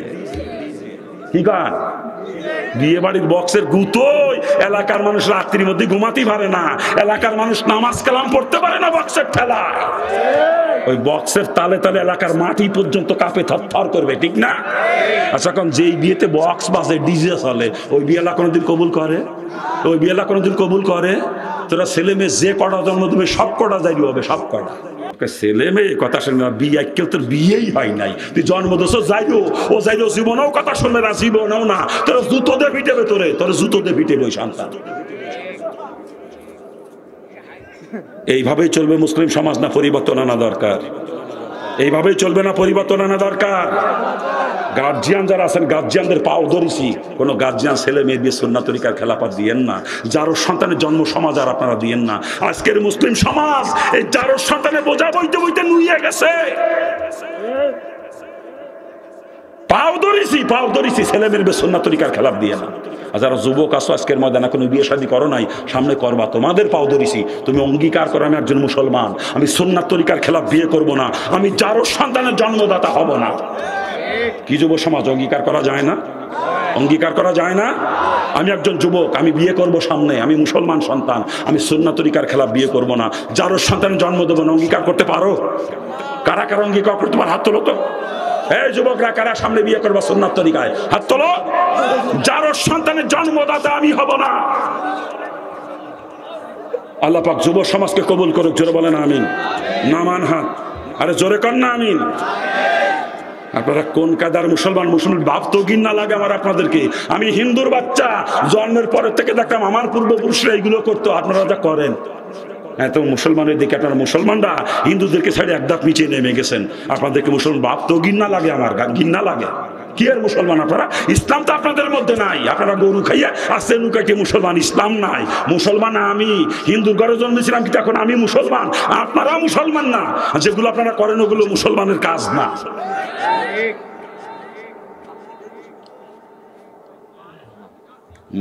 কি গান? বিয়ে বাড়ির বক্সের গুতোই এলাকার মানুষ রাত্রির মধ্যে ঘুমাতেই পারে না, এলাকার মানুষ নামাজ কালাম পড়তে পারে না বক্সের ঠেলা। ওই বক্সের তালে তালে এলাকার মাটি পর্যন্ত কাঁপে থরথর করবে, ঠিক না? আচ্ছা, এখন যেই বিয়েতে বক্স বাজে ডিজে চলে, ওই বিয়েলা কোনোদিন কবুল করে? ওই বিয়েলা কোনোদিন কবুল করে? তোরা ছেলে মেয়ে যে কটা জন্ম দেবে সব কটা যাইবি হবে, সব কটা। ছেলে মেয়ে কথা শুনবে না, বিয়ে কেউ তোর বিয়েই হয় নাই, তুই জন্ম দেশ যাইও, ও যাইও জীবনেও কথা শুনবে না, জীবনেও না। তোর জুতো দিয়ে পিটেবে, তোর জুতো দিয়ে পিটেবে ওই সন্তান। এইভাবেই চলবে মুসলিম সমাজ, না পরিবর্তন আনা দরকার? এইভাবেই চলবে না পরিবর্তন আনা দরকার? গার্জিয়ান যারা আছেন, গার্জিয়ানদের পাও ধরেছি, কোনো গার্জিয়ান ছেলে মেয়ে দিয়ে সুন্নাত তরিকার খেলাফত দিয়েন না। যারো সন্তানের জন্ম সমাজ আর আপনারা দিয়েন না। আজকের মুসলিম সমাজ এই যারো সন্তানের বোঝা বইতে বইতে নুইয়ে গেছে। পাও ধরেছি ছেলে মেয়ে সুন্নাত তরিকার খেলাফ দিয়ে না। আর যারা যুবক আসো আজকের ময়দানে কোনো বিয়ে শাদী করো নাই, সামনে করবা, তোমাদের পাও ধরেছি, তুমি অঙ্গীকার করো আমি একজন মুসলমান, আমি সুন্নাত তরিকার খেলাফ বিয়ে করব না, আমি যারো সন্তানের জন্মদাতা হব না। কি যুব সমাজ অঙ্গীকার করা যায় না? অঙ্গীকার করা যায় না? আমি একজন যুবক, আমি বিয়ে করব সামনে, আমি মুসলমান সন্তান, আমি সুন্নাত তরিকার খেলাফ বিয়ে করব না, যারো সন্তানের জন্ম দেবো না। অঙ্গীকার করতে পারো? কারা কারা অঙ্গীকার করতে পারো? হাত তোলো তো। এই যুবকরা কারা সামনে বিয়ে করবা সুন্নাত তরিকায়? হাত তোলো। যারো সন্তানের জন্মদাতা আমি হব না। আল্লাহ পাক যুব সমাজকে কবুল করুক, জোরে বলেন আমিন। নামান হাত, আরে জোরে কর না আমিন। আপনারা কোন কাদার মুসলমান ভাব তো ঘৃণা লাগে আমার আপনাদেরকে। আমি হিন্দুর বাচ্চা, জন্মের পরের থেকে দেখলাম আমার পূর্বপুরুষরা এইগুলো করতো, আপনারা যা করেন। এত মুসলমানের দিকে আপনারা মুসলমানরা হিন্দুদেরকে ছেড়ে এক ধাপ নিচে নেমে গেছেন। আপনাদেরকে মুসলমান ভাব তো ঘৃণা লাগে, আমার ঘৃণা লাগে। কি আর মুসলমান আপনারা? ইসলাম তো আপনাদের মধ্যে নাই। আপনারা গরু খাইয়া আসছে লুকাইতে মুসলমান, ইসলাম নাই। মুসলমান আমি হিন্দুর ঘরে জন্মেছিলাম, কিন্তু এখন আমি মুসলমান, আপনারা মুসলমান না। যেগুলো আপনারা করেন ওগুলো মুসলমানের কাজ না।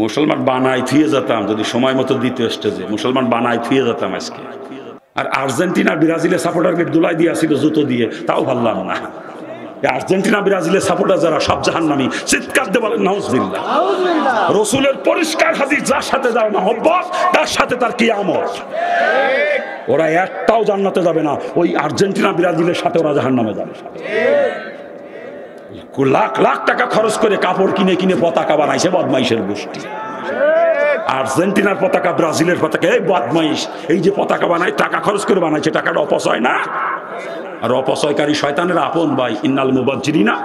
মুসলমান বানাই থুয়ে যেতাম যদি সময় মতো দিতে স্টেজে, মুসলমান বানাই থুয়ে যেতাম আজকে। আর আর্জেন্টিনা ব্রাজিলের সাপোর্টারকে দুলাই দিয়ে আসছিল জুতো দিয়ে, তাও ভাবলাম না। আর্জেন্টিনা ব্রাজিলের সাপোর্টার যারা সব জাহান্নামী, চিৎকার দিয়ে বলেন নাউজুবিল্লাহ। রসুলের পরিষ্কার হাদিস, যার সাথে যার মহব্বত তার সাথে তার কিয়ামত। ওরা একটাও জান্নাতে যাবে না, ওই আর্জেন্টিনা ব্রাজিলের সাথে ওরা জাহান্নামে যাবে। লাখ লাখ টাকা খরচ করে কাপড় কিনে কিনে পতাকা বানাইছে বদমাইশের গোষ্ঠী। আর্জেন্টিনার পতাকা, ব্রাজিলের পতাকা, এই বদমাইশ এই যে পতাকা বানায় টাকা খরচ করে বানাইছে, টাকাটা অপচয় না? আর অপচয়কারী শয়তানের আপন ভাই, ইন্নাল মুবাজ্জিরিনা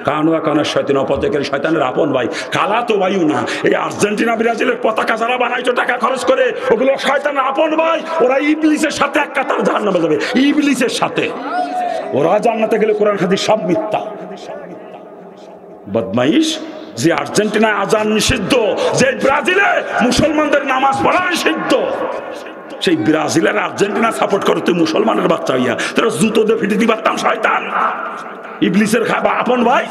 কানুয়া কানের শয়তান, অপচয়কারী শয়তানের আপন ভাই, কালা তো ভাইও না। এই আর্জেন্টিনা ব্রাজিলের পতাকা যারা বানাইছো টাকা খরচ করে, ওগুলো শয়তানের আপন ভাই। ওরা ইবলিসের সাথে এক কাতার জাহান্নামে যাবে, ইবলিসের সাথে। ওরা জান্নাতে গেলে কোরআন হাদিস সব মিথ্যা। বদমাইশ যে আর্জেন্টিনায় আজান নিষিদ্ধ, যে ব্রাজিলে মুসলমানদের নামাজ পড়া নিষিদ্ধ, সেই ব্রাজিলের আর্জেন্টিনা সাপোর্ট করে তুই মুসলমানের বাচ্চা হইয়া তোরা জুতো দিয়ে ফিটে দিবারতাম শয়তান, ইবলিসের খাবা আপন ভাই।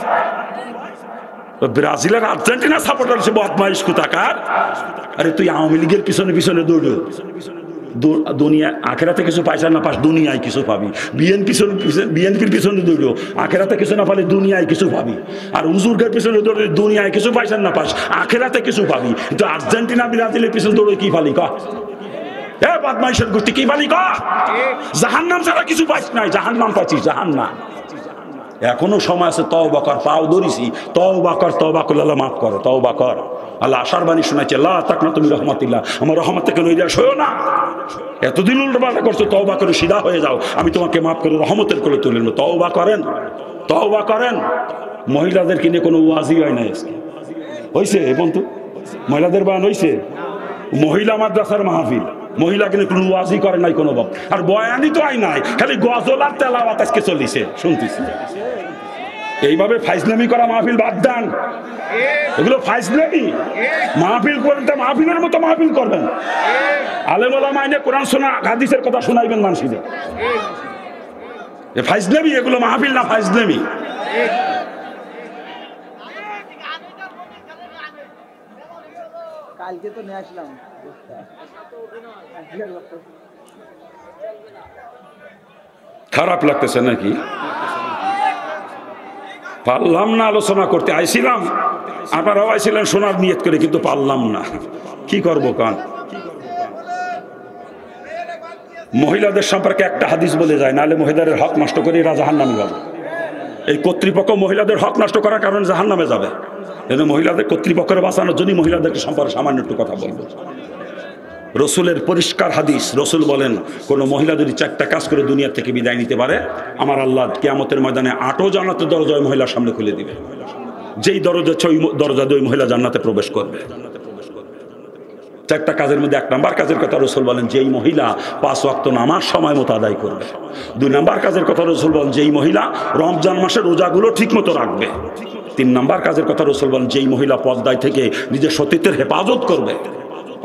ব্রাজিলের আর্জেন্টিনা সাপোর্টার সে বদমাইশ কোথাকার। আরে তুই আওয়ামী লীগের পিছনে পিছনে দৌড়ো, দুনিয়া আখেরাতে কিছু পাইছ না পাস দুনিয়ায় কিছু পাবি। বিএনপির পিছনে দৌড়ো আখেরাতে কিছু না পালে দুনিয়ায় কিছু পাবি। আর হুজুরদের পিছনে দৌড়ে দুনিয়ায় কিছু পাইছ না পাস আখেরাতে কিছু পাবি। কিন্তু আর্জেন্টিনা ব্রাজিলের পিছনে দৌড়ে কি পালি ক? এ বদমাইশের গোষ্ঠী কি পালি ক? জাহান্নাম ছাড়া কিছু পাইস নাই, জাহান্নাম পাইছিস, জাহান্নাম। এখনো সময় আছে, তওবা কর, পাও ধরিছি, তওবা কর, তওবা করলে আল্লাহ মাফ করো, তওবা কর। আল্লাহ আশার বাণী শোনাইছে, লা তাকনা তুমি রহমাতিল্লাহ, আমার রহমত থেকে নৈরাশ হইও না। এতদিন উল্টোপাল্টা করছো, তওবা করে সিধা হয়ে যাও, আমি তোমাকে মাফ করে রহমতের করে তুলে নেব। তওবা করেন, তওবা করেন। মহিলাদের কিনে কোনো ওয়াজি হয় না আজকে, হয়েছে বন্ধু? মহিলাদের বান হয়েছে? মহিলা মাদ্রাসার মাহফিল, মহিলা কিনে কোনো ওয়াজি করে নাই কোনো বাপ। আর বয়ানি তো আই নাই, খালি গজল আর তেলাওয়াত আজকে চলিছে, শুনতেছি। এইভাবে ফাইজলামি করা মাহফিল বাদ দেন, এগুলো ফাইজলামি। মাহফিল করেন তা মাহফিলের মতো মাহফিল করবেন। আলেম ওলামা আইনে কোরআন শোনা, হাদিসের কথা শোনাইবেন মানুষদের। ফাইজলামি এগুলো, মাহফিল না, ফাইজলামি। কালকে তো নিয়ে আসলাম, খারাপ লাগতেছে নাকি? পারলাম না আলোচনা করতে, আইছিলাম, আপনারাও আইছিলেন শোনার নিয়ত করে, কিন্তু পারলাম না। কি করবো কান? মহিলাদের সম্পর্কে একটা হাদিস বলে যায়, নাহলে মহিলাদের হক নষ্ট করে এরা জাহান্নামে যাবে। এই কর্তৃপক্ষ মহিলাদের হক নষ্ট করার কারণে জাহান্নামে যাবে। কিন্তু মহিলাদের কর্তৃপক্ষের বাঁচানোর জন্য মহিলাদেরকে সম্পর্কে সামান্য একটু কথা বলবো। রসুলের পরিষ্কার হাদিস, রসুল বলেন কোন মহিলা যদি 4টা কাজ করে দুনিয়া থেকে বিদায় নিতে পারে, আমার আল্লাহ কিয়ামতের ময়দানে 8ও জান্নাতের দরজা ওই মহিলার সামনে খুলে দিবে। যেই দরজা ওই দরজা দিয়ে ওই মহিলা জান্নাতে প্রবেশ করবে। 4টা কাজের মধ্যে 1 নাম্বার কাজের কথা রসুল বলেন, যেই মহিলা 5 ওয়াক্ত নামাজ সময় মতো আদায় করবে। 2 নাম্বার কাজের কথা রসুল বলেন, যেই মহিলা রমজান মাসের রোজাগুলো ঠিক মতো রাখবে। 3 নাম্বার কাজের কথা রসুল বলেন, যেই মহিলা পর্দায় থেকে নিজের সতীত্বের হেফাজত করবে।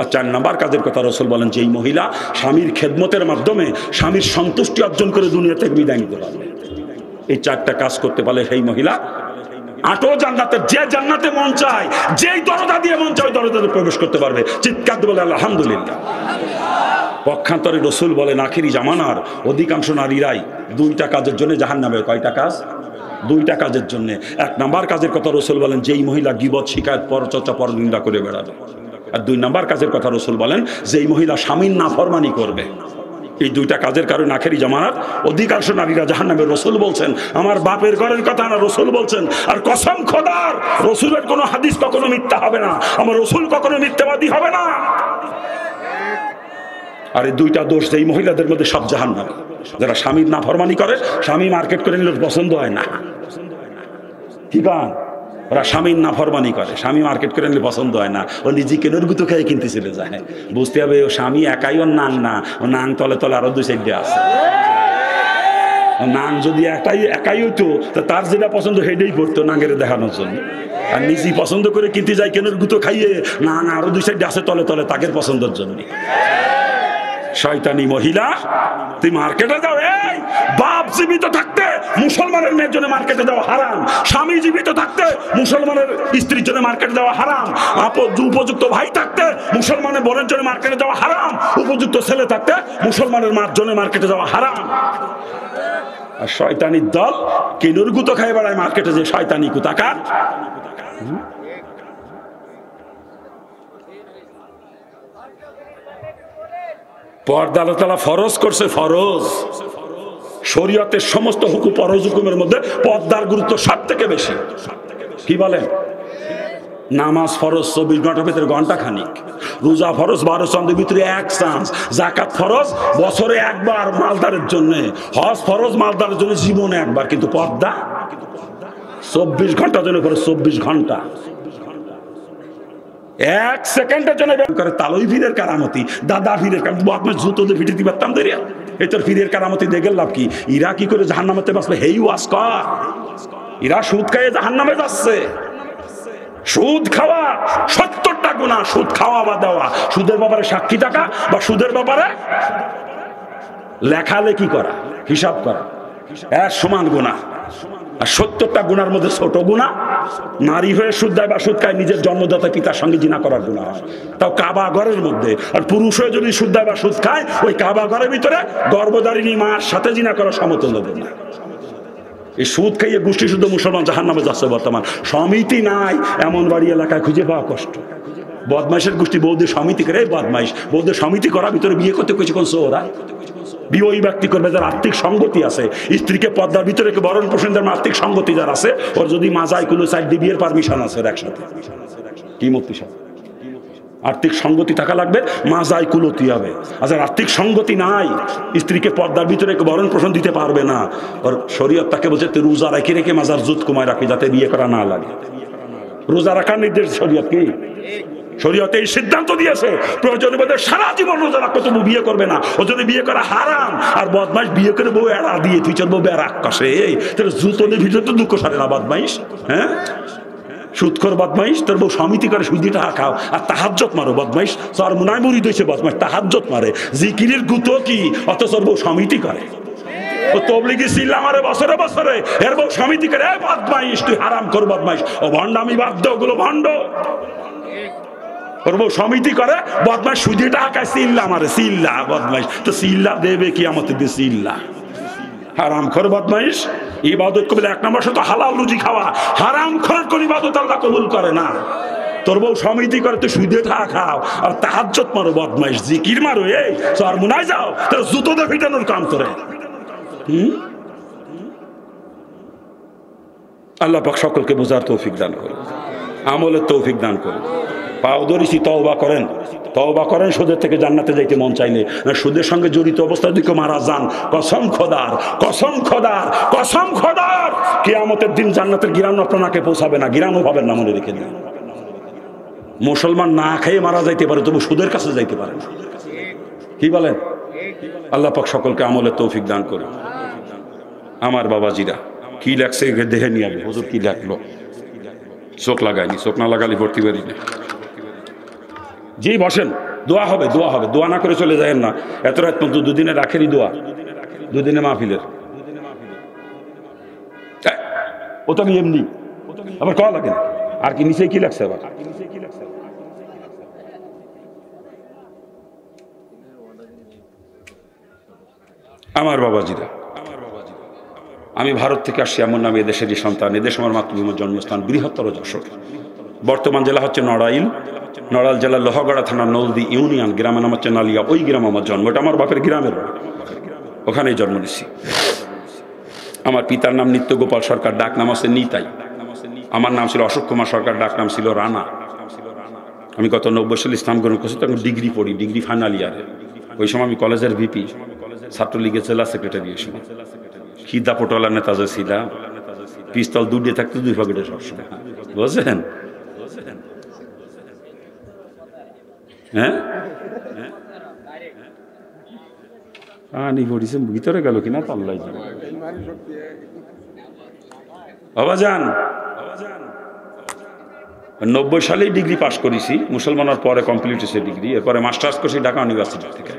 আর 4 নাম্বার কাজের কথা রসুল বলেন, যেই মহিলা স্বামীর খেদমতের মাধ্যমে স্বামীর সন্তুষ্টি অর্জন করে দুনিয়া থেকে বিদায় নিতে পারবে। এই 4টা কাজ করতে পারলে সেই মহিলা 8ও জান্নাতের, যে জান্নাতে মন চায়, যেই দরজা দিয়ে মন চায় ওই দরজাতে প্রবেশ করতে পারবে। চিৎকার দিয়ে বলে আলহামদুলিল্লাহ। পক্ষান্তরে রসুল বলেন, আখিরি জামানার অধিকাংশ নারীরাই 2টা কাজের জন্য জাহান্নামে। কয়টা কাজ? 2টা কাজের জন্য। 1 নাম্বার কাজের কথা রসুল বলেন, যেই মহিলা গীবত, শিকায়ত, পরচর্চা, পরনিন্দা করে বেড়াবে। আর 2 নাম্বার কাজের কথা রসুল বলেন, যেই মহিলা স্বামীর নাফরমানি করবে। এই 2টা কাজের কারণে আখেরি জামানার অধিকাংশ নারীরা জাহান্নামে। রসুল বলছেন, আমার বাপের ঘরের কথা না, রসুল বলছেন। আর কসম খোদার, রসুলের কোনো হাদিস কখনো মিথ্যা হবে না, আমার রসুল কখনো মিথ্যাবাদী হবে না। আর এই 2টা দোষ যেই মহিলাদের মধ্যে সব জাহান্নামে। যারা স্বামীর নাফরমানি করে, স্বামী মার্কেট করে নিলে পছন্দ হয় না। কি গান? ওরা স্বামীর নাফরমানি করে, স্বামী মার্কেট করে নিলে পছন্দ হয় না। ও নিজে কেনার গুতো খেয়ে কিনতে চলে যায়। বুঝতে হবে ও স্বামী একাই, ওর নাং না, ও নাং তলে তলে আরো 2 সাইডে আছে। নাং যদি একাই হইতো, তার যেটা পছন্দ সেটাই পড়তো নাঙ্গের দেখানোর জন্য। আর নিজেই পছন্দ করে কিনতে যায় কেনার গুতো খাইয়ে, নাং আরো 2 সাইডে আছে তলে তলে তাকের পছন্দের জন্য। শয়তানি মহিলা, তুই মার্কেটে যাও। এই বাপ জীবিত থাকতে মুসলমানের মেয়ের জন্য মার্কেটে যাওয়া হারাম। স্বামী জীবিত থাকতে মুসলমানের স্ত্রীর জন্য মার্কেটে যাওয়া হারাম। উপযুক্ত ভাই থাকতে মুসলমানের বোনের জন্য মার্কেটে যাওয়া হারাম। উপযুক্ত ছেলে থাকতে মুসলমানের মার জন্য মার্কেটে যাওয়া হারাম। আর শয়তানির দল কেনুর গুতো খাই বেড়ায় মার্কেটে, যে শয়তানি কুতাকার। পর্দা আল্লাহ তাআলা ফরজ করছে, ফরজ। শরীয়তের সমস্ত হুকুম, ফরজ হুকুমের মধ্যে পর্দার গুরুত্ব সব থেকে বেশি। কি বলেন? নামাজ ফরজ 24 ঘন্টার ভিতরে ঘন্টা খানিক, রোজা ফরজ 12 চাঁদের ভিতরে 1 চাঁদ, যাকাত ফরজ বছরে 1 বার মালদারের জন্য, হজ ফরজ মালদারের জন্য জীবনে 1 বার। কিন্তু পর্দা 24 ঘন্টার জন্য ফরজ, 24 ঘন্টা। 1 সেকেন্ডের জন্য করে তালই ফিরের কারামতি, দাদা ফিরের কারামতি, আপনার জুতো দিয়ে ফিরে দিতে পারতাম দেরিয়া। এই তোর ফিরের কারামতি দেখে লাভ কি? ইরা কি করে জাহান্নামেতে বাঁচবে? হেই ওয়াজ কর। ইরা সুদ খাইয়ে জাহান্নামে যাচ্ছে। সুদ খাওয়া 70টা গুনাহ, সুদ খাওয়া বা দেওয়া, সুদের ব্যাপারে সাক্ষী থাকা বা সুদের ব্যাপারে লেখালেখি করা, হিসাব করা, 1 সমান গুনাহ। আর 70টা গুনার মধ্যে ছোট গুনাহ নারী হয়ে সুদ দেয় বা সুদ খায়, নিজের জন্মদাতা পিতার সঙ্গে জিনা করার গুনাহ হয়, তাও কাবা ঘরের মধ্যে। আর পুরুষ হয়ে যদি সুদ দেয় বা সুদ খায়, ওই কাবা ঘরের ভিতরে গর্ভধারিণী মার সাথে জিনা করার সমতুল্য গুনাহ। এই সুদ খাইয়ে গোষ্ঠী শুদ্ধ মুসলমান জাহান্নামে যাচ্ছে বর্তমান। সমিতি নাই এমন বাড়ি এলাকায় খুঁজে পাওয়া কষ্ট। বদমাইশের গোষ্ঠী বৌদ্ধ সমিতি করে, বদমাইশ বৌদ্ধ সমিতি করার ভিতরে বিয়ে করতে কইছে কোন সোরা বিয়ে ব্যক্তি করবে যার আর্থিক সঙ্গতি আছে, স্ত্রীকে পর্দার ভিতরে বরণ পোষণ যার আর্থিক সঙ্গতি যার আছে, ওর যদি মাজায় কোনো সাইড দিয়ে বিয়ের পারমিশন আছে ওর একসাথে। কি মুক্তি সাহেব, আর্থিক সঙ্গতি থাকা লাগবে, মাজায় কুলতি হবে। আর যার আর্থিক সঙ্গতি নাই, স্ত্রীকে পর্দার ভিতরে বরণ পোষণ দিতে পারবে না, ওর শরীয়ত তাকে বলছে তুই রোজা রেখে রেখে মাজার জুত কমায় রাখি যাতে বিয়ে করা না লাগে। রোজা রাখার নির্দেশ শরীয়ত কি? শরীয়তে এই সিদ্ধান্ত দিয়েছে প্রয়োজনে বোধ সারা জীবন রোজা রাখবে, তবু বিয়ে করবে না। ও যদি বিয়ে করা হারাম, আর বদমাইশ বিয়ে করে বউ এড়া দিয়ে তুই চল বউ বেড়া আকাশে, এই তাহলে জুতনের ভিতরে তো দুঃখ সারে না বদমাইশ। হ্যাঁ, সুদখোর বদমাইশ, তোর বউ সমিতি করে সুদি টাকা খাও আর তাহাজ্জত মারো বদমাইশ। তোর মুনায় মুড়ি দিয়েছে বদমাইশ, তাহাজ্জত মারে, জিকিরের গুতো কি, অথচ ওর বউ সমিতি করে। ও তবলিগি সিল্লা মারে বছরে বছরে, এর বউ সমিতি করে। বদমাইশ তুই হারাম কর বদমাইশ, ও ভণ্ডামি বাদ দে, ওগুলো ভণ্ড। ওর বউ সমিতি করে, বদমাইশ সুদি টাকা খায়, সিল্লা মারে, সিল্লা বদমাইশ। তো সিল্লা দেবে কি আমাদের দিয়ে সিল্লা? হারাম খোর বদমাইশ। ইবাদত কবুল 1 নম্বর শর্ত হালাল রুজি খাওয়া। হারাম খোর কোন ইবাদত আল্লাহ কবুল করে না। তোর বউ সমিতি করে, তুই সুদে টাকা খাও আর তাহাজ্জুদ মারো বদমাইশ, জিকির মারো, এই আর মুনায় যাও, তোর জুতো দিয়ে পিটানোর কাম করে। আল্লাহ পাক সকলকে বোঝার তৌফিক দান করুন, আমলের তৌফিক দান করুন। পাও ধরেছি, তওবা করেন, তওবা করেন। সুদের থেকে জান্নাতে যাইতে মন চাইলে না, সুদের সঙ্গে জড়িত অবস্থায় যদি কেউ মারা যান, কসম খোদার, কসম খোদার, কসম খোদার, কিয়ামতের দিন জান্নাতের গিরানো আপনাকে পৌঁছাবে না, গিরানো পাবেন না, মনে রেখে দিন। মুসলমান না খেয়ে মারা যাইতে পারে, তবু সুদের কাছে যাইতে পারে না। কি বলেন? আল্লাহ পাক সকলকে আমলের তৌফিক দান করে। আমার বাবাজিরা কি লাগছে দেখে নিয়ে আমি, হুজুর কি লাগলো, চোখ লাগাইনি, চোখ না লাগালে ভর্তি পারি না। জি বসেন, দোয়া হবে, দোয়া হবে, দোয়া না করে চলে যায় না। এত রাত পর্যন্ত দুদিনের আখেরি দোয়া, দুদিনে মাহফিলের। ও তো আমি এমনি আবার কয়া লাগে আর কি, নিচে কি লাগছে আবার? আমার বাবাজিরা, আমি ভারত থেকে আসছি, এমন নামে এদেশেরই সন্তান, এদেশ আমার মাতৃভূমির জন্মস্থান, বৃহত্তর যশোর। বর্তমান জেলা হচ্ছে নড়াইল, নড়াইল জেলার লোহাগড়া থানা নলদি ইউনিয়ন, গ্রামের নাম হচ্ছে নালিয়া। ওই গ্রাম আমার জন্ম, এটা আমার বাপের গ্রামের, ওখানেই জন্ম নিচ্ছি। আমার পিতার নাম নিত্য গোপাল সরকার, ডাক নাম আছে নিতাই। আমার নাম ছিল অশোক কুমার সরকার, ডাক নাম ছিল রানা। আমি গত 90 সালে ইসলাম গ্রহণ করছি, তখন ডিগ্রি পড়ি, ডিগ্রি ফাইনাল ইয়ারে। ওই সময় আমি কলেজের ভিপি, ছাত্রলীগের জেলা সেক্রেটারি। এই সময় খিদা পটোয়ালা নেতা যে ছিলাম, পিস্তল দূর দিয়ে থাকতো 2 পকেটে সবসময়, বুঝছেন? হ্যাঁ, পানি পড়িছে ভিতরে গেল কিনা তো আল্লাহ জানে। বাবা যান, 90 সালেই ডিগ্রি পাশ করেছি, মুসলমানের পরে কমপ্লিট হয়েছে ডিগ্রি। এরপরে মাস্টার্স করছি ঢাকা ইউনিভার্সিটি থেকে।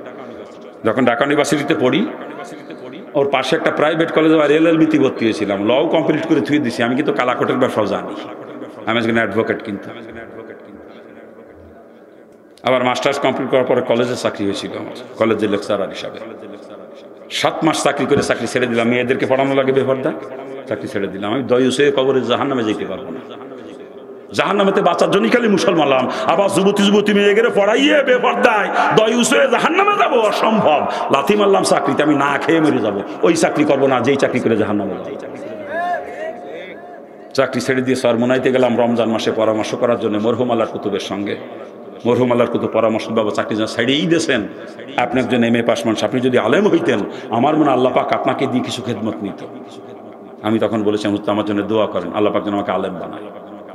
যখন ঢাকা ইউনিভার্সিটিতে পড়ি, ওর পাশে একটা প্রাইভেট কলেজে LLB-তে ভর্তি হয়েছিলাম, লও কমপ্লিট করে থুয়ে দিছি। আমি কিন্তু কালাকোটের ব্যবসাও জানি, আমি একজন অ্যাডভোকেট। কিন্তু আবার মাস্টার্স কমপ্লিট করার পরে কলেজে চাকরি হয়েছিল আমার, কলেজের লেকচারার হিসাবে। 7 মাস চাকরি করে চাকরি ছেড়ে দিলাম। মেয়েদেরকে পড়ানো লাগে বেপরদা, চাকরি ছেড়ে দিলাম। আমি দয়ুসে কবরে জাহান্নামে যেতে পারবো না, জাহান্নামেতে বাঁচার জন্য খালি মুসলমান হলাম। আবার যুবতী মেয়েদের পড়াইয়ে বেপরদায় দয়ুসে জাহান্নামে যাবো, অসম্ভব। লাথি মারলাম চাকরিতে, আমি না খেয়ে মরে যাবো। ওই চাকরি করবো না যেই চাকরি করে জাহান্নামে যাবো। চাকরি ছেড়ে দিয়ে সরমনাইতে গেলাম রমজান মাসে পরামর্শ করার জন্য মরহুম আল্লাহর কুতুবের সঙ্গে। মরহুম আল্লাহর কুতুব পরামর্শ বাবা চাকরি যেন ছেড়েই দিয়েছেন, আপনি একজন MA পাস মানুষ, আপনি যদি আলেম হইতেন, আমার মনে আল্লাহ পাক আপনাকে দিয়ে কিছু খেদমত নিত। আমি তখন বলেছি আমার জন্য দোয়া করেন, আল্লাহ পাক যেন আমাকে আলেম বানায়,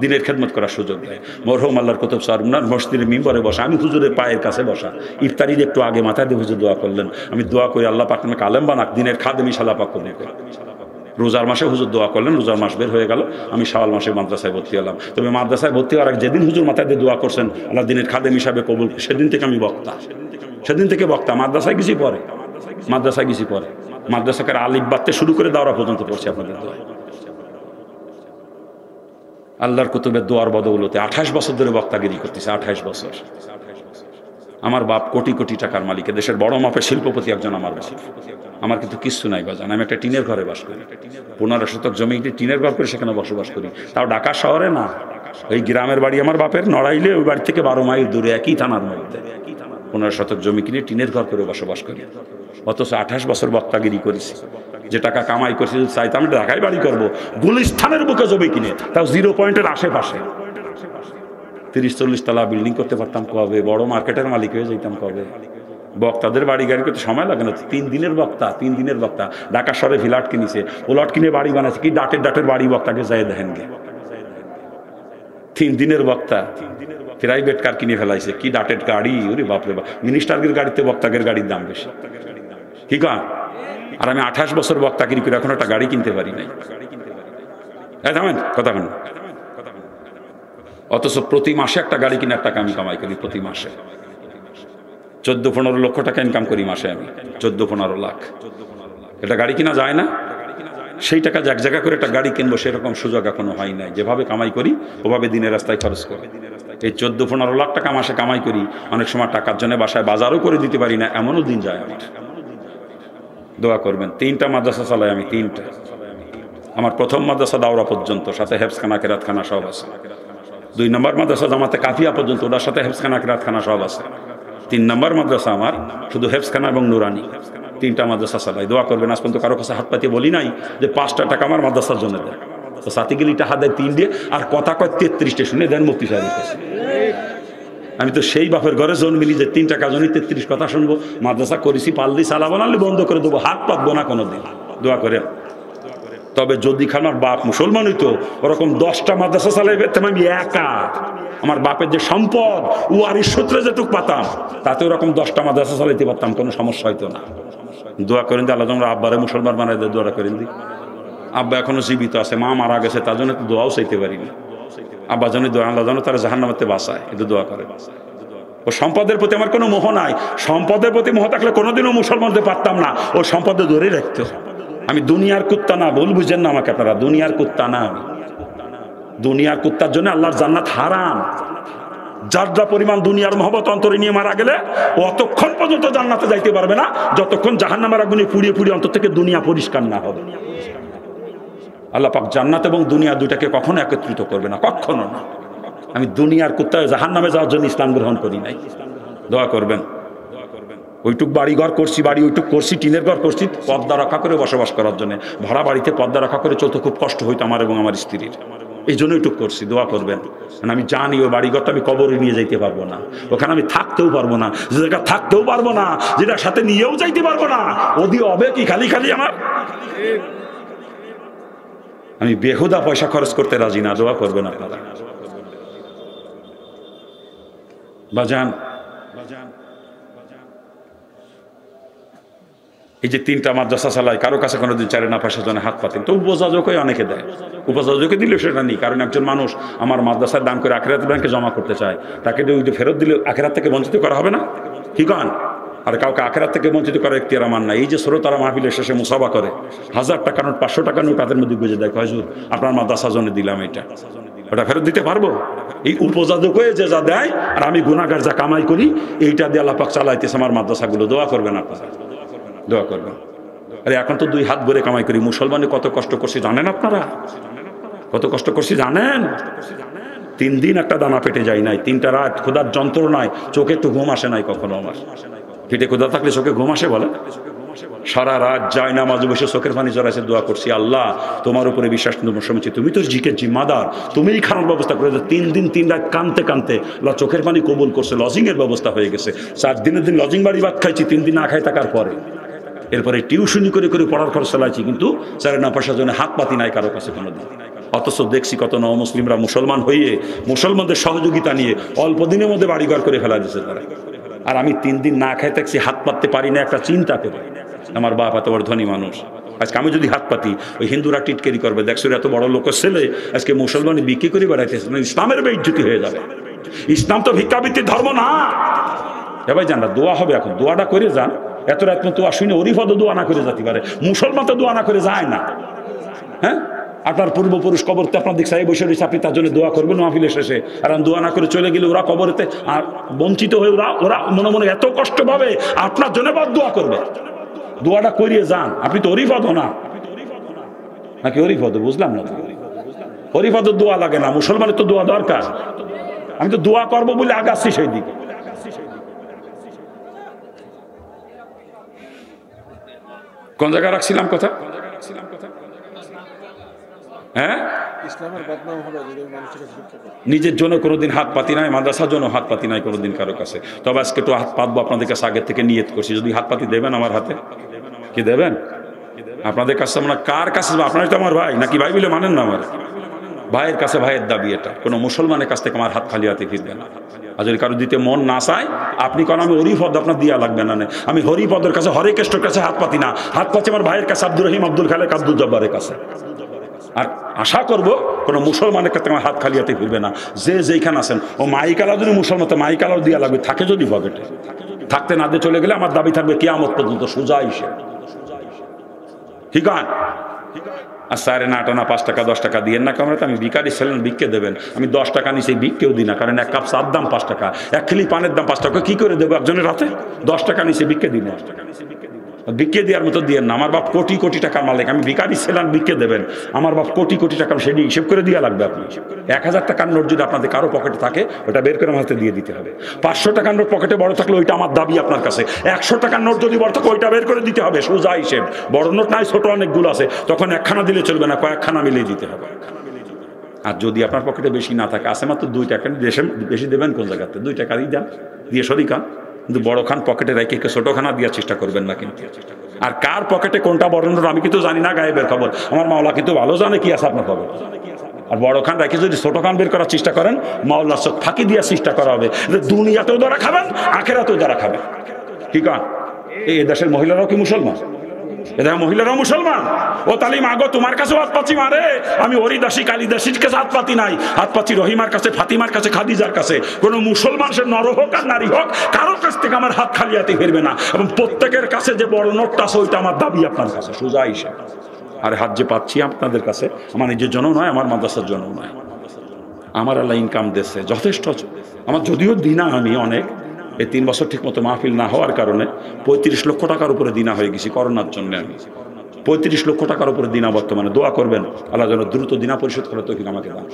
দিনের খেদমত করার সুযোগ দেয়। মরহুম আল্লাহর কুতুব সরমনার মসজিদের মিম্বরে বসা, আমি হুজুরের পায়ের কাছে বসা, ইফতারির একটু আগে মাথায় দিয়ে হুজুর দোয়া করলেন। আমি দোয়া করি আল্লাহ পাক আমাকে আলেম বানাক, দিনের খাদেম ইনশাআল্লাহ পাক কবুল করুন। রোজার মাসে হুজুর দোয়া করলেন, রোজার মাস বের হয়ে গেল, আমি শাওয়াল মাসে মাদ্রাসায় ভর্তি হলাম। তবে মাদ্রাসায় ভর্তি হওয়ার আগে যেদিন হুজুর মাথায় দিয়ে দোয়া করছেন আল্লাহ দিনের খাদেম হিসাবে কবুল, সেদিন থেকে আমি বক্তা, সেদিন থেকে বক্তা। মাদ্রাসায় গেছি পরে, মাদ্রাসায় গেছি পরে, মাদ্রাসাকে আলিফ বাঁধতে শুরু করে দাওরা পর্যন্ত পড়ছি আপনাদের দোয়া। আল্লাহর কুতুবের দোয়ার বদৌলতে 28 বছর ধরে বক্তাগিরি করতেছে, 28 বছর। আমার বাপ কোটি কোটি টাকার মালিক, দেশের বড় মাপের শিল্পপতি একজন আমার বাপ। আমার কিন্তু কিচ্ছু নাই বাজান, আমি একটা টিনের ঘরে বাস করি, 15 শতক জমি টিনের ঘর করে সেখানে বসবাস করি, তাও ঢাকা শহরে না। ওই গ্রামের বাড়ি আমার বাপের নড়াইলে, ওই বাড়ি থেকে 12 মাইল দূরে, একই থানার মধ্যে 15 শতক জমি কিনে টিনের ঘর করে বসবাস করি। অথচ 28 বছর বক্তাগিরি করেছি, যে টাকা কামাই করছি চাইতে আমি ঢাকায় বাড়ি করবো, গুলিস্তানের বুকে জমি কিনে, তাও 0 পয়েন্টের আশেপাশে। 30-40 তলা বিল্ডিং করতে পারতাম কবে, বড় মার্কেটের মালিক হয়ে যেতাম কবে। বক্তাদের বাড়ি গাড়ি করতে সময় লাগে না, 3 দিনের বক্তা, 3 দিনের বক্তা। ঢাকা শহরে ফ্ল্যাট কিনেছে, প্লট কিনে বাড়ি বানাচ্ছে, কি ডাটের বাড়ি বক্তাকে যাই দেখেন গে। 3 দিনের বক্তা, প্রাইভেট কার কিনে ফেলাইছে, কি ডাটের গাড়ি, ওরে বাপরে বাপ। মিনিস্টারের গাড়িতে বক্তাকের গাড়ির দাম বেশি, কি কন? আর আমি 28 বছর বক্তাগিরি করে এখন একটা গাড়ি কিনতে পারি নাই। কথা বলেন। অথচ প্রতি মাসে একটা গাড়ি কিনে টাকা আমি কামাই করি, প্রতি মাসে 14-15 লক্ষ টাকা ইনকাম করি মাসে আমি, 14-15 লাখ। এটা গাড়ি কিনা যায় না, সেই টাকা এক জায়গা করে একটা গাড়ি কিনবো সেরকম সুযোগ এখনো হয় নাই। যেভাবে কামাই করি ওভাবে দিনের রাস্তায় খরচ করি। এই 14-15 লাখ টাকা মাসে কামাই করি, অনেক সময় টাকার জন্য বাসায় বাজারও করে দিতে পারি না, এমনও দিন যায় আমার। দোয়া করবেন। 3টা মাদ্রাসা চালাই আমি, 3টা। আমার প্রথম মাদ্রাসা দাওরা পর্যন্ত, সাথে হেফজখানা কেরাতখানা সব আছে। 2 নম্বর মাদ্রাসা জামাতে কাফিয়া পর্যন্ত, ওটার সাথে হেফজখানা কেরাতখানা সব আছে। 3 নম্বর মাদ্রাসা আমার শুধু হেফজখানা এবং নুরানি, 3টা মাদ্রাসা চালাই। দোয়া করবেন। আজ পর্যন্ত কারো কাছে হাত পাতিয়ে বলি নাই যে 5টা টাকা আমার মাদ্রাসার জন্য দেয়। তো সাথে গেলে টাকা দেয় 3 দিয়ে, আর কথা কয় 33টে শুনে দেন মুফতি সাহেবের কাছে। আমি তো সেই বাপের ঘরে জন্মিলি যে 3 টাকা জনই 33 কথা শুনবো। মাদ্রাসা করেছি, পারলি চালাবো, নাহলে বন্ধ করে দেবো, হাত পাতবো না কোনোদিন। দোয়া করেন। তবে যদি আমার বাপ মুসলমান হইতো, ওরকম 10টা মাদ্রাসা চালাইবে, আমি একা। আমার বাপের যে সম্পদ, ওয়ারিশ সূত্রে যেটুক পাতাম, তাতে ওরকম 10টা মাদ্রাসা চালাইতে পারতাম, কোনো সমস্যা হইতো না। দোয়া করেন দি আল্লাহ তোমরা আব্বারে মুসলমান বানাই দেয়, দোয়া করেন দি। আব্বা এখনো জীবিত আছে, মা মারা গেছে, তার জন্য তো দোয়াও চাইতে পারিনি। আব্বা জানি দোয়া, আল্লাহ জানো তারা জাহান্নামে বাঁচায়, কিন্তু দোয়া করে। ও সম্পদের প্রতি আমার কোনো মোহ নাই। সম্পদের প্রতি মোহ থাকলে কোনোদিনও মুসলমান হতে পারতাম না। ও সম্পদে ধরে রাখতো। আমি দুনিয়ার কুত্তা না, ভুল বুঝেন না আমাকে আপনারা, দুনিয়ার কুত্তা না আমি। দুনিয়ার কুত্তার জন্য আল্লাহর জান্নাত হারাম। যার যা পরিমাণ দুনিয়ার মহব্বত অন্তরে নিয়ে মারা গেলে অতক্ষণ পর্যন্ত জান্নাতে যাইতে পারবে না, যতক্ষণ জাহান্নামের আগুনে পুড়িয়ে পুড়িয়ে অন্তর থেকে দুনিয়া পরিষ্কার না হবে। আল্লাহ পাক জান্নাত এবং দুনিয়া দুটাকে কখনো একত্রিত করবে না, কখনো না। আমি দুনিয়ার কুত্তা জাহান্নামে যাওয়ার জন্য ইসলাম গ্রহণ করি নাই। দোয়া করবেন। ওইটুক বাড়ি ঘর করছি, বাড়ি ওইটুক করছি, টিনের ঘর করছি পর্দা রক্ষা করে বসবাস করার জন্য। ভাড়া বাড়িতে পর্দা রক্ষা করে চলতে খুব কষ্ট হইতো আমার এবং আমার স্ত্রীর, এই জন্য ওইটুক করছি। দোয়া করবেন। আমি জানি ওই বাড়িঘরটা আমি কবরে নিয়ে যাইতে পারবো না, ওখানে আমি থাকতেও পারবো না, যে জায়গা থাকতেও পারবো না, যেটার সাথে নিয়েও যাইতে পারবো না, ওদি হবে কি খালি খালি আমার। আমি বেহুদা পয়সা খরচ করতে রাজি না। দোয়া করবেন আপনারা। বাজান, এই যে 3টা মাদ্রাসা চালাই, কারো কাছে কোনোদিন 4 আনা পয়সার জন্য হাত পাতেন তো উপযোজকে অনেকে দেয়। উপযোজকে দিলে সেটা নেই, কারণ একজন মানুষ আমার মাদ্রাসায় দান করে আখিরাত ব্যাংকে জমা করতে চায়, তাকে ফেরত দিলে আখিরাত থেকে বঞ্চিত করা হবে না? কি কন? আর কাউকে আখিরাত থেকে বঞ্চিত করার এখতিয়ার আমার নাই। এই যে শ্রোতারা মাহফিলের শেষে মুসাফা করে, 1000 টাকা নোট, 500 টাকা নোট তাদের মধ্যে বুঝে দেয়, হুজুর আপনার মাদ্রাসার জন্য দিলাম, এটা ওটা ফেরত দিতে পারবো? এই উপযোজক হয়ে যে যা দেয়, আর আমি গুনাহগার যা কামাই করি, এইটা দিয়ে আল্লাহ পাক চালাইতেছে আমার মাদ্রাসাগুলো। দোয়া করবেন আপনারা, দোয়া করবেন। আরে এখন তো 2 হাত ভরে কামাই করি। মুসলমানে কত কষ্ট করছি জানেন আপনারা? কত কষ্ট করছি জানেন? 3 দিন একটা দানা পেটে যায় নাই, 3টা রাত ক্ষুধার যন্ত্রণায় চোখে একটু ঘুম আসে নাই কখনো আমার। পেটে ক্ষুধা থাকলে চোখে ঘুম আসে বলে? সারা রাত যায় না, মাঝে বসে চোখের পানি জড়াইছে, দোয়া করছি, আল্লাহ তোমার উপরে বিশ্বাস সমীচি, তুমি তো জিকের জিম্মাদার, তুমিই খানার ব্যবস্থা করে। 3 দিন 3 রাত কানতে কানতে আল্লাহ চোখের পানি কবুল করছে, লজিং এর ব্যবস্থা হয়ে গেছে। 4 দিনের দিন লজিং বাড়ি ভাত খাইছি, 3 দিন না খাই থাকার পরে। এরপরে টিউশনি করে করে পড়ার খরচ চালাইছি, কিন্তু 4 আনা পয়সার জন্য হাত পাতি নাই কারো কাছে কোনোদিন। অথচ দেখছি কত নবমুসলিমরা মুসলমান হয়ে মুসলমানদের সহযোগিতা নিয়ে অল্প দিনের মধ্যে বাড়িঘর করে ফেলা দিচ্ছে তারা। আর আমি 3 দিন না খাই থাকছি, হাত পাততে পারি না, একটা চিন্তা করে। আমার বাপ এত বড় ধনী মানুষ, আজকে আমি যদি হাত পাতি, ওই হিন্দুরা টিটকেরি করবে, দেখছো এত বড় লোকের ছেলে আজকে মুসলমানি বিক্রি করে বেড়াইতেছে, ইসলামের বেইজ্জতি হয়ে যাবে। ইসলাম তো ভিক্ষাবৃত্তির ধর্ম না। ভাই জান, দোয়া হবে এখন, দোয়াটা করে যান। এত রাত দোয়া শুনে অরিফদ দোয়া না করে যেতে পারে, মুসলমান তো দোয়া না করে যায় না। হ্যাঁ, আপনার পূর্বপুরুষ কবরতে আপনার দিক সাহেব বসে রয়েছে, আপনি তার জন্য দোয়া করবেন মাহফিলের শেষে। আর দোয়া না করে চলে গেলে ওরা কবরেতে আর বঞ্চিত হয়ে ওরা মনে মনে এত কষ্ট পাবে, আপনার জন্য বাদ দোয়া করবে। দোয়াটা করিয়ে যান, আপনি তো হরিপদ না নাকি? হরিপদ বুঝলাম না, হরিপদের দোয়া লাগে না, মুসলমানের তো দোয়া দরকার। আমি তো দোয়া করবো বলে আগাচ্ছি সেই দিকে। কোন জায়গায় রাখছিলাম কথা? হ্যাঁ, নিজের জন্য কোনোদিন হাত পাতি নাই, মাদ্রাসার জন্য হাত পাতি নাই কোনোদিন কারো কাছে। তবে আজকে একটু হাত পাতবো আপনাদের কাছে, আগের থেকে নিয়ত করছি। যদি হাত পাতি দেবেন আমার হাতে, কি দেবেন আপনাদের কাছে? আমরা কার কাছে? আপনারা তো আমার ভাই নাকি? ভাই বলে মানেন না? আমার ভাইয়ের কাছে ভাইয়ের দাবি এটা। কোনো মুসলমানের কাছ থেকে আমার হাত খালি হাতে ফিরবে না। আর যদি কারো দিতে মন না চায়, আপনি কেন? আমি হরিপদ আপনার দিয়া লাগবে না। আমি হরিপদের কাছে, হরে কৃষ্ণের কাছে হাত পাতি না। হাত পাচ্ছি আমার ভাইয়ের কাছে, আব্দুর রহিম, আব্দুল খালেক, আব্দুল জব্বারের কাছে। আর আশা করব কোনো মুসলমানের কাছে আমার হাত খালি হাতে ফিরবে না। যে যেইখানে আছেন, ও মাইকালা যদি মুসলমান, তো মাইকালাও দিয়া লাগবে, থাকে যদি পকেটে। থাকতে না দিয়ে চলে গেলে আমার দাবি থাকবে কিয়ামত পর্যন্ত সোজা হিসেবে। ঠিক আছে? আর 9.5 আনা 5 টাকা 10 টাকা দিয়ে না কামড়াতে। আমি ভিখারি ছিলেন, ভিক্ষে দেবেন। আমি 10 টাকা নিচে ভিক্ষেও দিই না, কারণ এক কাপ চার দাম 5 টাকা, এক খিলি পানের দাম 5 টাকা। কি করে দেবো একজনের হাতে? 10 টাকা নিচে ভিক্ষে দিই না। ভিক্ষে দেওয়ার মতো দিয়ে না। আমার বাপ কোটি কোটি টাকার মালিক, আমি ভিখারি ছিলাম, ভিক্ষে দেবেন। আমার বাপ কোটি কোটি টাকা, সেটি হিসেব করে দেওয়া লাগবে। আপনি 1000 টাকার নোট যদি আপনাদের কারো পকেটে থাকে, ওটা বের করে আমার হাতে দিয়ে দিতে হবে। 500 টাকার নোট পকেটে বড় থাকলে ওইটা আমার দাবি আপনার কাছে। 100 টাকার নোট যদি বড় থাকে, ওইটা বের করে দিতে হবে, সোজা হিসেব। বড় নোট নাই, ছোট অনেকগুলো আছে, তখন একখানা দিলে চলবে না, কয়েকখানা মিলিয়ে দিতে হবে। আর যদি আপনার পকেটে বেশি না থাকে, আছে মাত্র 2 টাকা, দেশে বেশি দেবেন কোন জায়গাতে? 2 টাকা দেন, দিয়ে সরি খান। কিন্তু বড় খান পকেটে রেখে ছোটখানা দেওয়ার চেষ্টা করবেন না কিন্তু। আর কার পকেটে কোনটা বড় নোট আমি কিন্তু জানি না, গায়েবের খবর। আমার মাওলা কিন্তু ভালো জানে কি আছে আপনার খবর। আর বড় খান রেখে যদি ছোট খান বের করার চেষ্টা করেন, মাওলা চোখ ফাঁকি দেওয়ার চেষ্টা করা হবে। দুনিয়াতেও দ্বারা খাবেন, আখেরাতেও দ্বারা খাবেন। ঠিক আছে? এই দেশের মহিলারাও কি মুসলমান? এদের মহিলারাও মুসলমান। ও তালিম আগো তোমার কাছে হাত পাচ্ছি মারে, আমি হরিদাসী কালিদাসীর কাছে হাত পাতি নাই, হাত পাচ্ছি রহিমার কাছে, ফাতিমার কাছে, খাদিজার কাছে। কোন মুসলমান, সে নর হোক আর নারী হোক, কারো কাছ থেকে আমার হাত খালি হাতে ফিরবে না। এবং প্রত্যেকের কাছে যে বড় নোটটা আছে, ওইটা আমার দাবি আপনার কাছে, সোজা হিসাব। আর হাত যে পাচ্ছি আপনাদের কাছে, আমার নিজের জন্য নয়, আমার মাদ্রাসার জন্য নয়। আমার আল্লাহ ইনকাম দিচ্ছে যথেষ্ট। আমার যদিও দিনা আমি অনেক, এই 3 বছর ঠিক মতো মাহফিল না হওয়ার কারণে 35 লক্ষ টাকার উপরে দিনা হয়ে গেছি করোনার জন্য। আমি 35 লক্ষ টাকার উপরে দিনা বর্তমানে। দোয়া করবেন আল্লাহ যেন দ্রুত দিনা পরিশোধ করে তৌফিক আমাকে দান।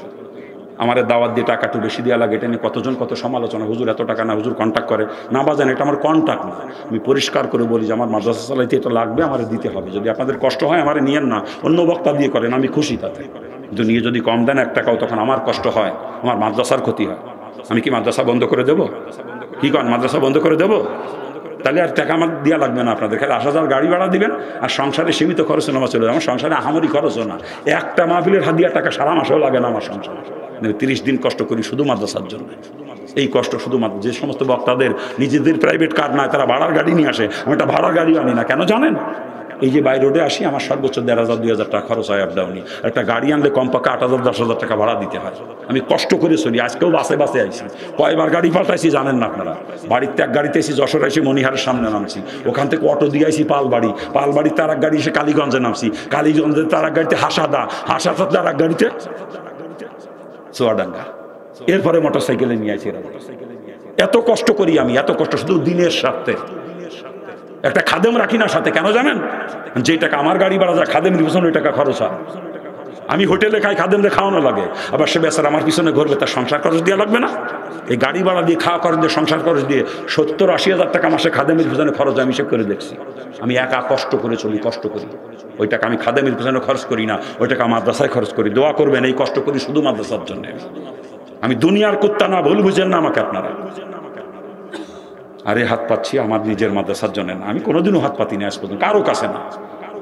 আমার দাওয়াত দিয়ে টাকা একটু বেশি দেওয়া লাগে, এটা নিয়ে কতজন কত সমালোচনা। হুজুর এত টাকা না, হুজুর কন্ট্যাক্ট করে না। বাজান, এটা আমার কন্ট্যাক্ট না। আমি পরিষ্কার করে বলি যে আমার মাদ্রাসা চালাইতে এটা লাগবে, আমার দিতে হবে। যদি আপনাদের কষ্ট হয়, আমার নিয়েন না, অন্য বক্তা দিয়ে করেন, আমি খুশি তাতে। কিন্তু নিয়ে যদি কম দেন 1 টাকাও, তখন আমার কষ্ট হয়, আমার মাদ্রাসার ক্ষতি হয়। আমি কি মাদ্রাসা বন্ধ করে দেবো? কি করেন, মাদ্রাসা বন্ধ করে দেবো? তাহলে আর টাকা আমার দেওয়া লাগবে না আপনাদের। খালি 10,000 গাড়ি ভাড়া দিবেন, আর সংসারে সীমিত খরচ নামা চলে। আমার সংসারে আহামরি খরচও না, একটা মাহফিলের হাদিয়া টাকা সারা মাসেও লাগে না আমার সংসারে। 30 দিন কষ্ট করি শুধু মাদ্রাসার জন্য। এই কষ্ট শুধু যে সমস্ত বক্তাদের নিজেদের প্রাইভেট কার নয়, তারা ভাড়ার গাড়ি নিয়ে আসে, আমি একটা ভাড়ার গাড়ি আনি না। কেন জানেন? এই যে বাই রোডে আসি, আমার সর্বোচ্চ 1,500 2,000 টাকা খরচ হয় আপ ডাউনি। একটা গাড়ি আনলে কমপক্ষে 8,000 10,000 টাকা ভাড়া দিতে হয়। আমি কষ্ট করে চলি। আজকেও বাসে বাসে আইছি, কয়বার গাড়ি পাল্টাইছি জানেন না আপনারা। বাড়িতে এক গাড়িতে এসেছি, যশোর আইসি মনিহারের সামনে নামছি, ওখান থেকে অটো দিয়ে আইসি পালবাড়িতে আর এক গাড়ি এসে কালীগঞ্জে নামছি, কালীগঞ্জে তার এক গাড়িতে হাসাদা তার এক গাড়িতে চুয়াডাঙ্গা, এরপরে মোটরসাইকেলে নিয়ে আইছি। এত কষ্ট করি আমি, এত কষ্ট শুধু দিনের সাথে। একটা খাদেম রাখি না সাথে, কেন জানেন? যে টাকা আমার গাড়ি ভাড়া যায়, খাদেমের পিছনে ওই টাকা খরচ হয়। আমি হোটেলে খাই, খাদেমরে খাওয়ানো লাগে, আবার সে বেচারা আমার পিছনে ঘুরবে, তার সংসার খরচ দেওয়া লাগবে না? এই গাড়ি ভাড়া দিয়ে, খাওয়া খরচ দিয়ে, সংসার খরচ দিয়ে 70-80 হাজার টাকা মাসে খাদেমের পিছনে খরচ। আমি হিসেব করে দেখছি। আমি একা কষ্ট করে চলি, কষ্ট করি। ওই টাকা আমি খাদেমের পিছনে খরচ করি না, ওই টাকা মাদ্রাসায় খরচ করি। দোয়া করবেন, এই কষ্ট করি শুধু মাদ্রাসার জন্য। আমি দুনিয়ার কুত্তা না, ভুল বুঝেন না আমাকে আপনারা। আরে হাত পাচ্ছি আমার নিজের মাদ্রাসার জন্য না। আমি কোনোদিনও হাত পাতি না আজ পর্যন্ত, কারো কাছে না,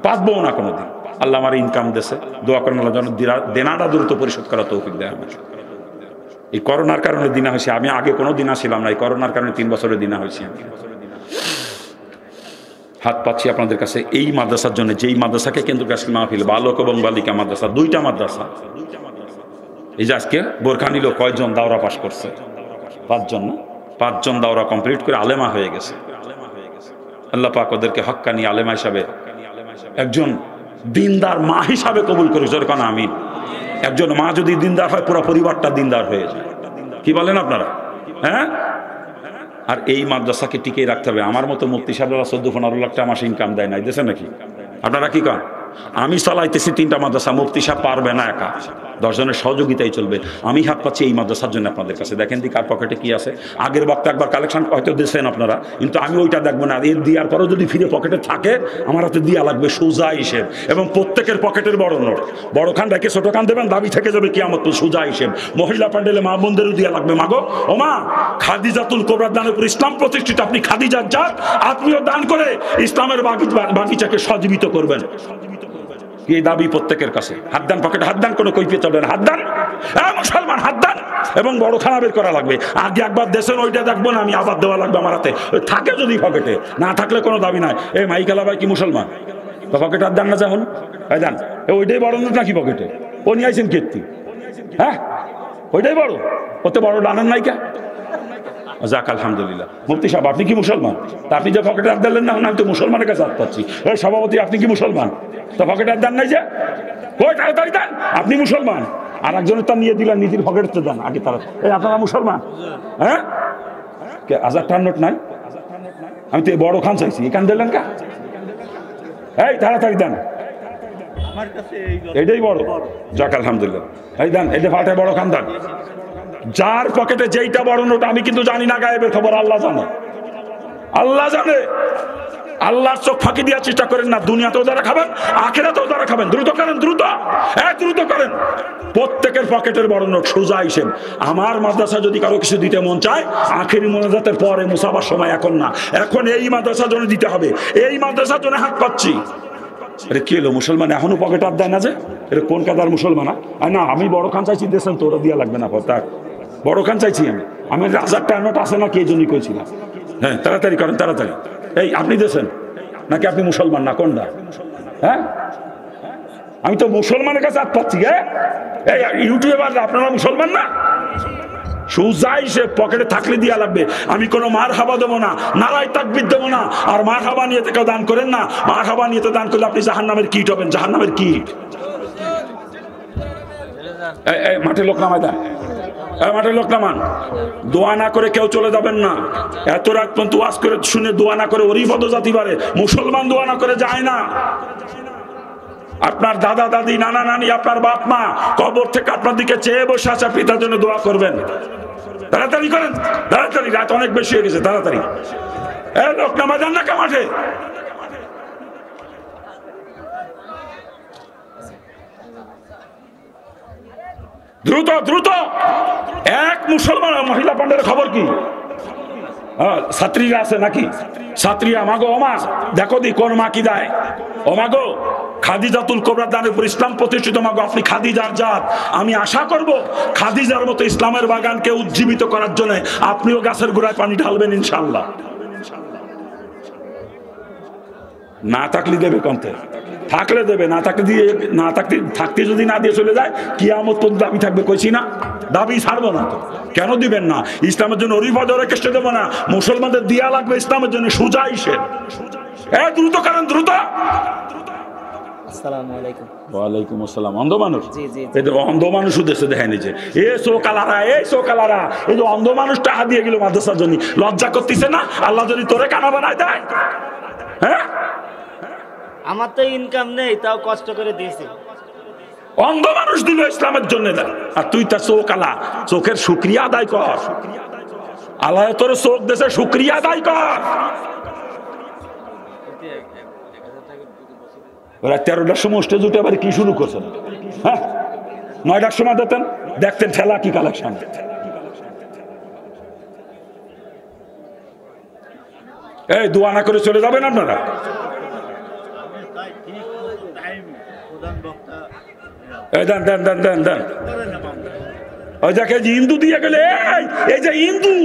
পাতবো না কোনোদিন। আল্লাহ আমার ইনকাম দেশে, দোয়া করেন আল্লাহ যেন দেনাটা দ্রুত পরিশোধ করা তৌফিক দেয় আমাকে। এই করোনার কারণে দিনা হয়েছে, আমি আগে কোনো দিনা ছিলাম না, এই করোনার কারণে 3 বছরের দিনা হয়েছে। আমি হাত পাচ্ছি আপনাদের কাছে এই মাদ্রাসার জন্য, যেই মাদ্রাসাকে কেন্দ্র করে মাহফিল, বালক এবং বালিকা মাদ্রাসা, 2টা মাদ্রাসা। এই যে আজকে বোরখা নিল, কয়জন দাওরা পাশ করছে? 5 জন না? 5 জন দাওরা কমপ্লিট করে আলেমা হয়ে গেছে। আল্লাহ পাক ওদেরকে হক্কানি আলেমা হিসাবে, একজন দিনদার মা হিসাবে কবুল করি, জোরে কান আমিন। একজন মা যদি দিনদার হয় পুরো পরিবারটা দিনদার হয়ে যায়। কি বলেন আপনারা? হ্যাঁ। আর এই মাদ্রাসাকে টিকিয়ে রাখতে হবে। আমার মতো মুফতি সাহেবরা 14-15 লাখ টাকা মাসে ইনকাম দেয় নাই, দেশে নাকি? আপনারা কি কন? আমি চালাইতেছি 3টা মাদ্রাসা, মুফতি সাহেব পারবে না একা, 10 জনের সহযোগিতাই চলবে। আমি হাত পাচ্ছি এই মাদ্রাসার জন্য আপনাদের কাছে। দেখেন দি কার পকেটে কি আছে। আগের বক্তা একবার কালেকশন হয়তো দিয়েছেন আপনারা, কিন্তু আমি ওইটা দেখবো না। এর দেওয়ার পরেও যদি ফিরে পকেটে থাকে, আমার হাতে দেওয়া লাগবে সোজা হিসেব, এবং প্রত্যেকের পকেটের বড় নোট। বড় খান রেখে ছোট খান দেবেন, দাবি থেকে যাবে কিয়ামত পর্যন্ত সোজা হিসেব। মহিলা প্যান্ডেলে মা বোনদেরও দেওয়া লাগবে। মাগো ও মা, খাদিজাতুল কোবরার দানের উপর ইসলাম প্রতিষ্ঠিত, আপনি খাদিজার জাত, আপনিও দান করে ইসলামের বাগিচাকে সজীবিত করবেন। এই দাবি প্রত্যেকের কাছে। হাত দান, পকেটে হাত দান, কোনো কৈফিয়ত চলবে না। হাত দান, মুসলমান হাত দান, এবং বড় খানা বের করা লাগবে। আগে একবার দেশের ওইটা দেখবো না, আমি আবার দেওয়া লাগবে আমার হাতে। থাকে যদি পকেটে, না থাকলে কোনো দাবি নাই। এই মাইকালা ভাই কি মুসলমান? তো পকেটে হাত দান না, যেমন এই দান, ওইটাই বড় নোট নাকি পকেটে? ও নিয়ে আইছেন কীর্তি? হ্যাঁ, ওইটাই বড়, ওতে বড় ডানার নাইকা। যাক আলহামদুলিল্লাহ। মুফতি সাহেব আপনি কি মুসলমান? তা আপনি যে পকেটে হাত দিলেন না, আমি তো মুসলমানের কাছে হাত পাচ্ছি। ওই সভাপতি আপনি কি মুসলমান? তো পকেটে হাত দেন নাই যে, ওই তাড়াতাড়ি দেন, আপনি মুসলমান। আর একজনের তার নিয়ে দিলেন, নিজের পকেটে দেন আগে তারা। এই আপনারা মুসলমান? হ্যাঁ, 1000 টাকার নোট নাই? আমি তো বড় খান চাইছি, এখান দিলেন কা? এই তাড়াতাড়ি দেন, এটাই বড়। যাক আলহামদুলিল্লাহ। এই দেন, এটা ফাটায় বড় খান দেন। যার পকেটে যেইটা বড় নোট, আমি কিন্তু জানি না, গায়েবের খবর আল্লাহ জানে। আল্লাহ জানে। আল্লাহর চোখ ফাঁকি দেওয়ার চেষ্টা করেন না। দুনিয়াতেও যারা খাবেন, আখিরাতেও যারা খাবেন। দ্রুত করেন, দ্রুত, দ্রুত করেন। প্রত্যেকের পকেটের বড় নোট সোজা হিসেব। আমার মাদ্রাসা যদি কারো কিছু দিতে মন চায়, আখেরি মোনাজাতের পরে, মুসাফার সময়, এখন না। এখন এই মাদ্রাসার জন্য দিতে হবে। এই মাদ্রাসার জন্য হাত পাচ্ছি। আরে কি হলো, মুসলমান এখনো পকেট হাত দেয় না যে? এটা কোন কাদার মুসলমান? না, আমি বড় খান চাইছি, দেশেন তো ওরা দিয়া লাগবে না। তার বড় খান চাইছি আমি 1000 টাকার নোট আছে না, কে জন্যই কইছিলাম। হ্যাঁ, তাড়াতাড়ি করেন, তাড়াতাড়ি। এই আপনি দেশেন নাকি আপনি মুসলমান না, কোনটা? হ্যাঁ, আমি তো মুসলমানের কাছে হাত পাচ্ছি। হ্যাঁ, এই ইউটিউবার আপনারা মুসলমান না? সোজা হিসেব, পকেটে থাকলে দিয়া লাগবে। আমি কোনো মার হাবা দেবো না, নারায় তাকবীর দেবো না। আর মার হাবা নিয়ে কেউ দান করেন না। মার হাবা নিয়ে দান করলে আপনি জাহান্নামের কীট হবেন, জাহান্নামের কীট। মাঠে লোক নামায় দেন, মাঠের লোক নামান। দোয়া না করে কেউ চলে যাবেন না। এত রাত পর্যন্ত ওয়াজ করে শুনে দোয়া না করে ওরই পদ জাতি পারে। মুসলমান দোয়া না করে যায় না। আপনার দাদা দাদি, নানা নানি, আপনার বাপ মা কবর থেকে আপনার দিকে চেয়ে বসে আছে, আপনি তার জন্য দোয়া করবেন। তাড়াতাড়ি করেন, তাড়াতাড়ি, রাত অনেক বেশি হয়ে গেছে, তাড়াতাড়ি। লোক নামা যান না কে মাঠে? দ্রুত, দ্রুত। এক মুসলমান মহিলা পান্ডারের খবর কি? ছাত্রীরা আছে নাকি? ছাত্রীরা, মাগো ওমা, দেখো দি কোন মা কি দেয়। ও মাগো, খাদিজাতুল কোবরা দানের উপর ইসলাম প্রতিষ্ঠিত। মাগো, আপনি খাদিজার জাত। আমি আশা করব খাদিজার মতো ইসলামের বাগানকে উজ্জীবিত করার জন্য আপনিও গাছের গোড়ায় পানি ঢালবেন ইনশাআল্লাহ। না থাকলে দেবে কমতে, থাকলে দেবে, না থাকলে দিয়ে, না থাকতে থাকতে যদি না দিয়ে চলে যায়, কিয়ামত পর্যন্ত দাবি থাকবে। কইছি না, দাবি ছাড়বো না। তো কেন দিবেন না? ইসলামের জন্য অরিফাদরে কেষ্ট দেবো না। মুসলমানদের দিয়া লাগবে ইসলামের জন্য সোজা হিসেব। দ্রুত করেন, দ্রুত। আসসালামু আলাইকুম। ওয়ালাইকুম আসসালাম। অন্ধ মানুষ? জি জি। অন্ধ মানুষ দেশে দেখেন যে চোকালারা, চোকালারা, এই যে অন্ধ মানুষটা হাত দিয়ে গেল মাদ্রাসার জন্য। লজ্জা করতেছে না? আল্লাহ যদি তোরে কানা বানায় দেয়। হ্যাঁ, আমার তো ইনকাম নেই, তাও কষ্ট করে দিয়েছি। অন্ধ মানুষ দিল ইসলামের জন্য, আর তুই তার চোকালা। চোখের শুকরিয়া আদায় কর। আল্লাহ তোর চোখ দেশে শুকরিয়া আদায় কর। 13টার সময় স্টেজ উঠে আবার কি শুরু করছেন? হ্যাঁ, 9টার সময় দেখতেন ঠেলা কি কালেকশন। এই দোয়া না করে চলে যাবেন আপনারা। দেন দেন দেন দেন দেন। ওই দেখে যে হিন্দু দিয়ে গেলে, এই যে হিন্দু,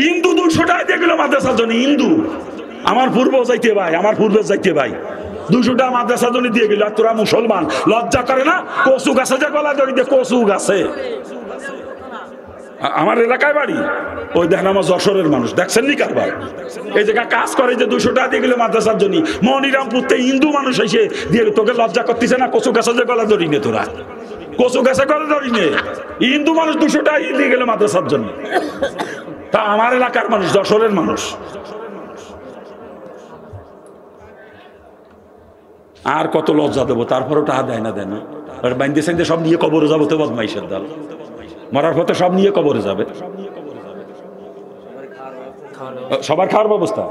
হিন্দু 200 টাকা দিয়ে গেল মাদ্রাসার জন্য। হিন্দু আমার পূর্ব যাইতে ভাই, আমার পূর্বে যাইতে ভাই, 200 টাকা মাদ্রাসার জন্য দিয়ে গেল। আর তোরা মুসলমান, লজ্জা করে না? কচু গাছে যে গলা ধরি দিয়ে, কচু গাছে আমার এলাকায় বাড়ি, ওই দেখেন আমার যশোরের মানুষ, দেখছেন নি কারবার, এই জায়গায় কাজ করে যে 200 টাকা দিয়ে গেলে মাদ্রাসার জন্য, মনিরামপুরতে হিন্দু মানুষ এসে দিয়ে তোকে লজ্জা করতেছে না? কচু গাছে যে গলা ধরি নে, তোরা কচু গাছে গলা ধরি নে, হিন্দু মানুষ 200 টাকা দিয়ে গেলে মাদ্রাসার জন্য। তা আমার এলাকার মানুষ, যশোরের মানুষ। আর কত লজ্জা দেবো, তারপরও টাকা দেয় না, দেয় না। বাইন্দে সাইন্দে সব নিয়ে কবরে যাবো তো বদমাইশের দল, মরার পথে সব নিয়ে কবরে যাবে। সবার খাওয়ার ব্যবস্থা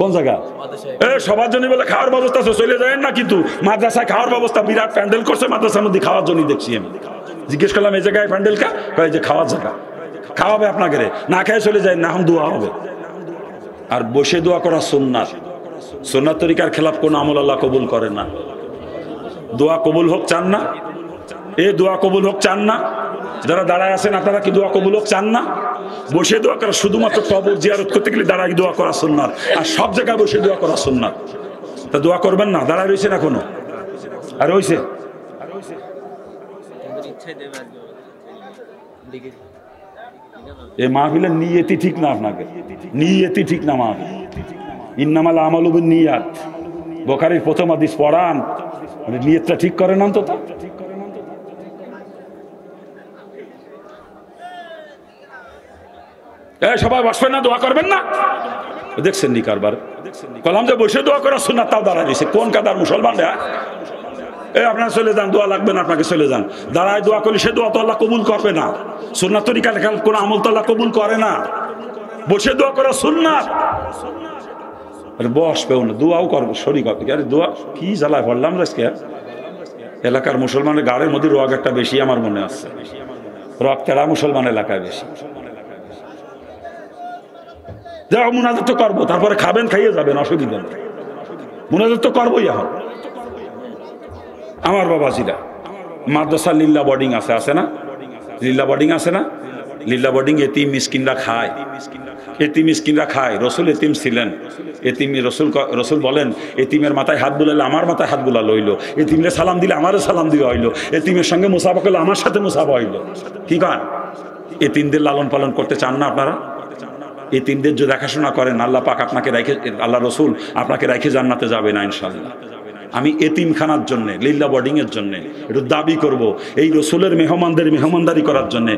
কোন জায়গা? সবার জন্য বলে খাওয়ার ব্যবস্থা আছে, চলে যায় না। কিন্তু মাদ্রাসায় খাওয়ার ব্যবস্থা বিরাট প্যান্ডেল করছে, মাদ্রাসার মধ্যে খাওয়ার জন্য দেখছি আমি। জিজ্ঞেস করলাম এই জায়গায় প্যান্ডেল কা? কয় যে খাওয়ার জায়গা, খাওয়াবে আপনাকে, না খেয়ে চলে যায় না, এখন দোয়া হবে। আর বসে দোয়া করা সুন্নাত, সুন্নাত তরিকার খেলাফ কোন আমল আল্লাহ কবুল করে না। দোয়া কবুল হোক চান না? দোয়া কবুল হোক চান না? যারা দাঁড়ায় আছেন আপনারা কি দোয়া কবুল হোক চান না? বসে দোয়া করা, শুধুমাত্র কবর জিয়ারত করতে গেলে দাঁড়ায় দোয়া করা সুন্নাত, আর সব জায়গায় বসে দোয়া করা সুন্নাত। তা দোয়া করবেন না? দাঁড়ায় রয়েছেন এখনো? আর রয়েছে এই মাহফিলের নিয়তি ঠিক না, আপনাকে নিয়তি ঠিক না। মাহফিল ইন্নামাল আমালু বিন্নিয়াত, বুখারীর প্রথম হাদিস পড়ান, নিয়তটা ঠিক করেন অন্তত। সবাই বসবেন না, দোয়া করবেন না? দেখছেন নি কারবার? কলাম যে বসে দোয়া করা সুন্নাত, তাও দাঁড়ায় রয়েছে। কোন কাদার মুসলমান রে? আপনারা চলে যান, দোয়া লাগবে না আপনাকে, চলে যান। দাঁড়ায় দোয়া করলে সে দোয়া তো আল্লাহ কবুল করবে না। সুন্নাত তরিকা কোন আমল তো আল্লাহ কবুল করে না। বসে দোয়া করা সুন্নাত। বসবেও না, দোয়াও করবো, শরীক হবে। আরে দোয়া কি জ্বালায় পড়লাম আজকে। এলাকার মুসলমানের গাড়ির মধ্যে রোগ একটা বেশি আমার মনে আছে, রক তেড়া মুসলমান এলাকায় বেশি। যাও মুনাজাত তো করবো, তারপরে খাবেন, খাইয়ে যাবেন, অসুবিধা নেই। মুনাজাত তো করবোই। এখন আমার বাবাজিরা মাদ্রাসা লিল্লা বোর্ডিং আছে, আছে না? লিল্লা বোর্ডিং আছে না? লিল্লা বোর্ডিং এতিম মিসকিনরা খায়, এতিম মিসকিনরা খায়। রসুল এতিম ছিলেন। এতিম রসুল বলেন, এতিমের মাথায় হাত বুলালে আমার মাথায় হাত বুলা লইল, এতিমরে সালাম দিলে আমারও সালাম দিয়ে হইলো, এতিমের সঙ্গে মুসাফা করলে আমার সাথে মুসাফা হইলো। কি কারণ? এতিমদের লালন পালন করতে চান না আপনারা? এতিমদের যে দেখাশোনা করেন, আল্লাহ পাক আপনাকে রেখে, আল্লাহ রসুল আপনাকে রেখে জান্নাতে যাবে না ইনশাল্লাহ। আমি এতিমখানার জন্যে, লিল্লা বোর্ডিংয়ের জন্যে একটু দাবি করব, এই রসুলের মেহমানদের মেহমানদারি করার জন্যে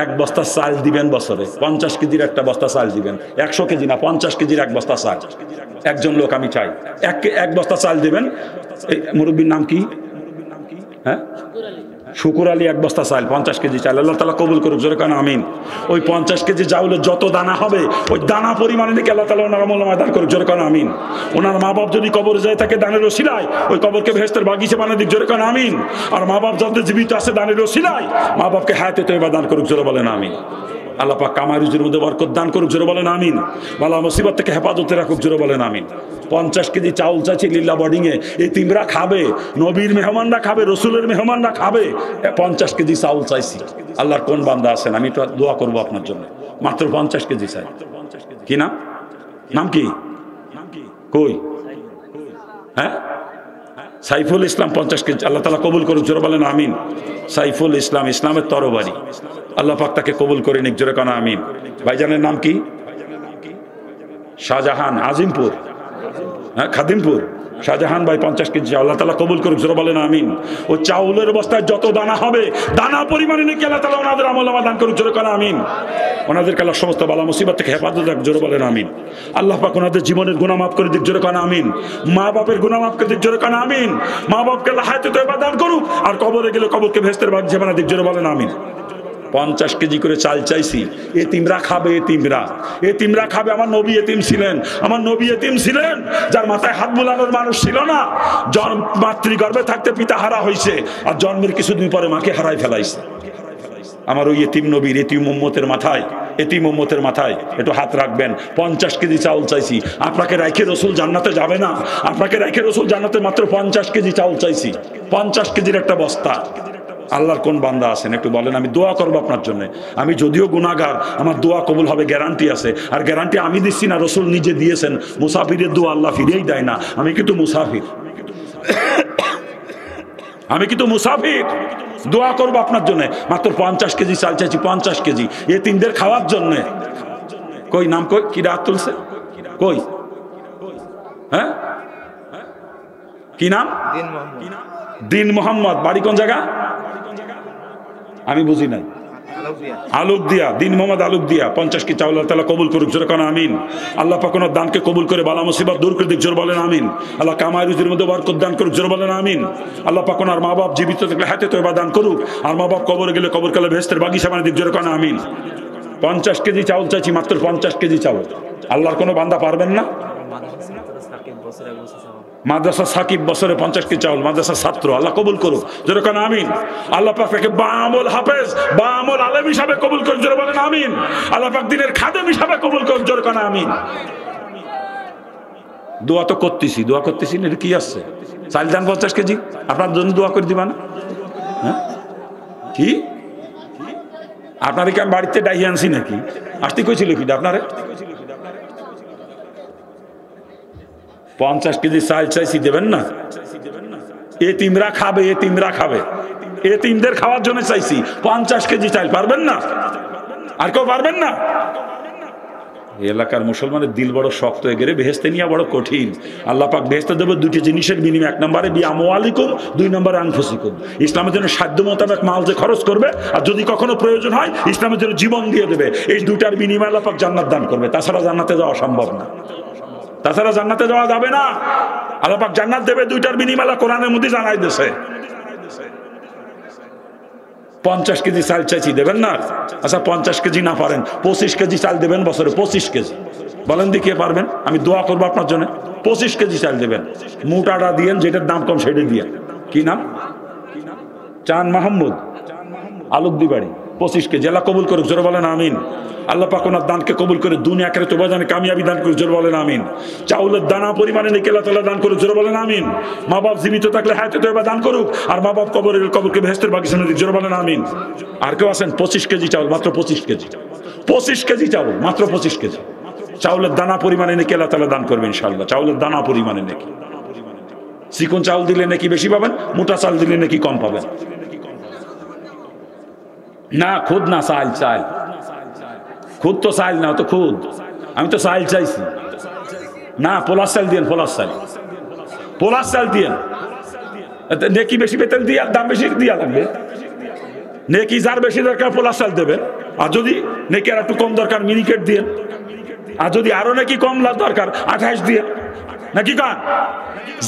1 বস্তা চাল দিবেন বছরে, 50 কেজির একটা বস্তা চাল দিবেন। 100 কেজি না, 50 কেজির 1 বস্তা চাল। একজন লোক আমি চাই, এক বস্তা চাল দিবেন। এই মুরব্বীর নাম কি? হ্যাঁ, শুকুর আলী। 1 বস্তা চাল, 50 কেজি চাল। আল্লাহ তাআলা কবুল করুক, জোরে কান আমিন। ওই 50 কেজি চাউলের যত দানা হবে, ওই দানা পরিমাণে নাকি আল্লাহ তাআলা ওনার আমল নামায় দান করুক, জোরে কান আমিন। ওনার মা বাপ যদি কবরে যায় থাকে দানের ওসিলায়, ওই কবরকে বেহেশতের বাগিচা বানিয়ে দিক, জোরে কান আমিন। আর মা বাপ যাদের জীবিত আছে দানের ওসিলায়, মা বাপকে হায়াতে তয়্যিবা দান করুক, জোরে বলেন আমিন। আল্লাহ পাক কামাই রুজির মধ্যে বরকত দান করুক, জোরে বলেন আমিন। বালা মুসিবত থেকে হেফাজতে রাখুক, জোরে বলেন আমিন। 50 কেজি চাউল চাইছি লিল্লা বোর্ডিং এ, এতিমরা খাবে, নবীর মেহমানরা খাবে, রসুলের মেহমানরা খাবে। 50 কেজি চাউল চাইছি। আল্লাহর কোন বান্দা আছেন, আমি তো দোয়া করবো আপনার জন্য। মাত্র 50 কেজি চাই। কি নাম? নাম কি? কই? হ্যাঁ, সাইফুল ইসলাম। 50 কেজি। আল্লাহ তাআলা কবুল করুক, জোরে বলেন আমিন। সাইফুল ইসলাম, ইসলামের তরবারি। আল্লাহ পাক তাকে কবুল করে নিক, জোরে কানা আমিন। ভাইজানের নাম কি? শাহজাহান, আজিমপুর, হ্যাঁ, খাদিমপুর। শাহজাহান ভাই 50 কেজি। আল্লাহ তাআলা কবুল করুক, জোরে বলেন আমিন। ও চাউলের বস্তায় যত দানা হবে, দানা পরিমাণে নাকি আল্লাহ তাআলা ওনাদের আমল নামা দান করুক, জোরে কানা আমিন। ওনাদের কালা সমস্ত বালা মুসিবত থেকে হেফাজত রাখ, জোরে বলেন আমিন। আল্লাহ পাক ওনাদের জীবনের গুনাহ মাফ করে দিক, জোরে কানা আমিন। মা বাপের গুনাহ মাফ করে দিক, জোরে কানা আমিন। মা বাপকে আল্লাহ হায়াতে তয়্যিবা দান করুক, আর কবরে গেলে কবরকে বেহেশতের বাগিচা বানিয়ে দিক, জোরে বলেন আমিন। 50 কেজি করে চাল চাইছি। এতিমরা খাবে, এতিমরা খাবে। আমার নবী এতিম ছিলেন, আমার নবী এতিম ছিলেন, যার মাথায় হাত বুলানোর মানুষ ছিল না। মাতৃগর্ভে থাকতে পিতা হারা হয়েছে, আর জন্মের কিছুদিন পরে মাকে হারাই ফেলাইছে। আমার ওই এতিম নবীর, এতিম উম্মতের মাথায় একটু হাত রাখবেন। 50 কেজি চাউল চাইছি। আপনাকে রেখে রসুল জান্নাতে যাবে না, আপনাকে রেখে রসুল জান্নাতে মাত্র 50 কেজি চাউল চাইছি। 50 কেজির একটা বস্তা। আল্লাহর কোন বান্দা আছেন একটু বলেন, আমি দোয়া করবো আপনার জন্য। আমি যদিও গুনাহগার, আমার দোয়া কবুল হবে গ্যারান্টি আছে। আর গ্যারান্টি আমি দিচ্ছি না, রসুল নিজে দিয়েছেন। মুসাফিরের দোয়া আল্লাহ ফিরেই দেয় না। আমি কিন্তু মুসাফির। দোয়া করবো আপনার জন্য। মাত্র 50 কেজি চাল চাইছি, 50 কেজি এতিমদের খাওয়ার জন্য। কই নাম কই, কি রাত তুলছে কই? হ্যাঁ কি নাম? দিন মোহাম্মদ। বাড়ি কোন জায়গা? আমি বুঝি নাই। আলোক দিয়া, দিন মোহাম্মদ আলোক দিয়া। 50 কি চাউল আল্লাহ তাআলা কবুল করুক, জোরে কানা আমিন। আল্লাহ পাক ওনার দানকে কবুল করে বালা মুসিবত দূর করে দিক, জোরে বলেন আমিন। আল্লাহ কামাই রুজির মধ্যে বরকত দান করুক, জোরে বলেন আমিন। আল্লাহ পাক ওনার মা বাপ জীবিত থাকলে হায়াতে তয়বা দান করুক, আর মা বাপ কবরে গেলে কবর কালে বেহেশতের বাগিচা বানিয়ে দিক, জোরে কানা আমিন। 50 কেজি চাউল চাইছি, মাত্র 50 কেজি চাউল। আল্লাহর কোনো বান্দা পারবেন না? মাদ্রাসা সাকিব বছরে 50 কেজি চাউল, মাদ্রাসা ছাত্র, আল্লাহ কবুল করুক, জোরে কানা আমিন। আল্লাহ পাক তাকে বামুল হাফেজ, বামুল আলেম হিসাবে কবুল করুক, জোরে বলেন আমিন। আল্লাহ পাক দিনের খাদেম হিসাবে কবুল করুক, জোরে কানা আমিন। দোয়া তো করতেছি, দোয়া করতেছি না, এটা কি আসছে? চাল যান 50 কেজি, আপনার জন্য দোয়া করে দিবা না? হ্যাঁ কি আপনার কি আমি বাড়িতে ডাইয়ে আনছি নাকি? আসতে কইছিল কি আপনারে? 50 কেজি চাল চাইছি, দেবেন না? এতিমরা খাবে, এতিমরা খাবে, এতিমদের খাওয়ার জন্য চাইছি 50 কেজি চাল। পারবেন না? আর কেউ পারবেন না? এলাকার মুসলমানের দিল বড় শক্ত হয়ে গেলে বেহেশতে নিয়ে বড় কঠিন। আল্লাহ পাক বেহেশতে দেবে দুটি জিনিসের বিনিময়ে, 1 নম্বরে বিআমওয়ালিকুম, 2 নম্বরে আনফুসিকুম। ইসলামের জন্য সাধ্য মোতাবেক মাল যে খরচ করবে, আর যদি কখনো প্রয়োজন হয় ইসলামের জন্য জীবন দিয়ে দেবে। এই দুটার বিনিময়ে আল্লাহ পাক জান্নাত দান করবে। তাছাড়া জান্নাতে যাওয়া সম্ভব না, তাছাড়া জান্নাতে যাওয়া যাবে না। আল্লাহ পাক জান্নাত দেবে দুইটার বিনিময়ে, আল্লাহ কোরআনের মধ্যে জানাই দিয়েছে। 50 কেজি চাল চাইছি, দেবেন না? আচ্ছা 50 কেজি না পারেন, 25 কেজি চাল দেবেন বছরে, 25 কেজি। বলেন দি কে পারবেন? আমি দোয়া করবো আপনার জন্য। 25 কেজি চাল দেবেন, মোটাটা দিয়েন, যেটার দাম কম সেটা দিয়ে। কি নাম? চান মাহমুদ, আলুকদি বাড়ি, 25 কেজি। আল্লাহ কবুল করুক, জোরে বলেন আমিন। আল্লাহ পাক ওনার দানকে কবুল করে দুনিয়া আখিরাতে তোবা জানে কামিয়াবি দান করুক, জোরে বলেন আমিন। চাউলের দানা পরিমাণে নাকি আল্লাহ তাআলা দান করুক, জোরে বলেন আমিন। মা বাপ জীবিত থাকলে হায়াতে তয়বা দান করুক, আর মা বাপ কবরকে বেহেশতের বাগিচা দিক, জোরে বলেন আমিন। আর কেউ আছেন? 25 কেজি চাউল, মাত্র 25 কেজি। 25 কেজি চাউল, মাত্র 25 কেজি। চাউলের দানা পরিমাণে নাকি আল্লাহ তাআলা দান করবে ইনশাআল্লাহ। চাউলের দানা পরিমাণে নাকি। চিকন চাউল দিলে নাকি বেশি পাবেন, মোটা চাল দিলে নাকি কম পাবেন। না খুদ না, চাল চাল, খুদ তো চাইল না, তো খুদ। আমি তো চাইল চাইছি না। পোলার চাল দিয়েন, পোলার চাল, পোলার চাল দিয়েন। নেকি বেশি পেতেন দিয়ে, আর দাম বেশি দিয়া লাগবে। নেকি যার বেশি দরকার পোলার চাল দেবেন, আর যদি নেকি আর একটু কম দরকার মিনিকেট দিয়ে, আর যদি আরো নাকি কম দরকার 28 দিয়ে। নাকি কান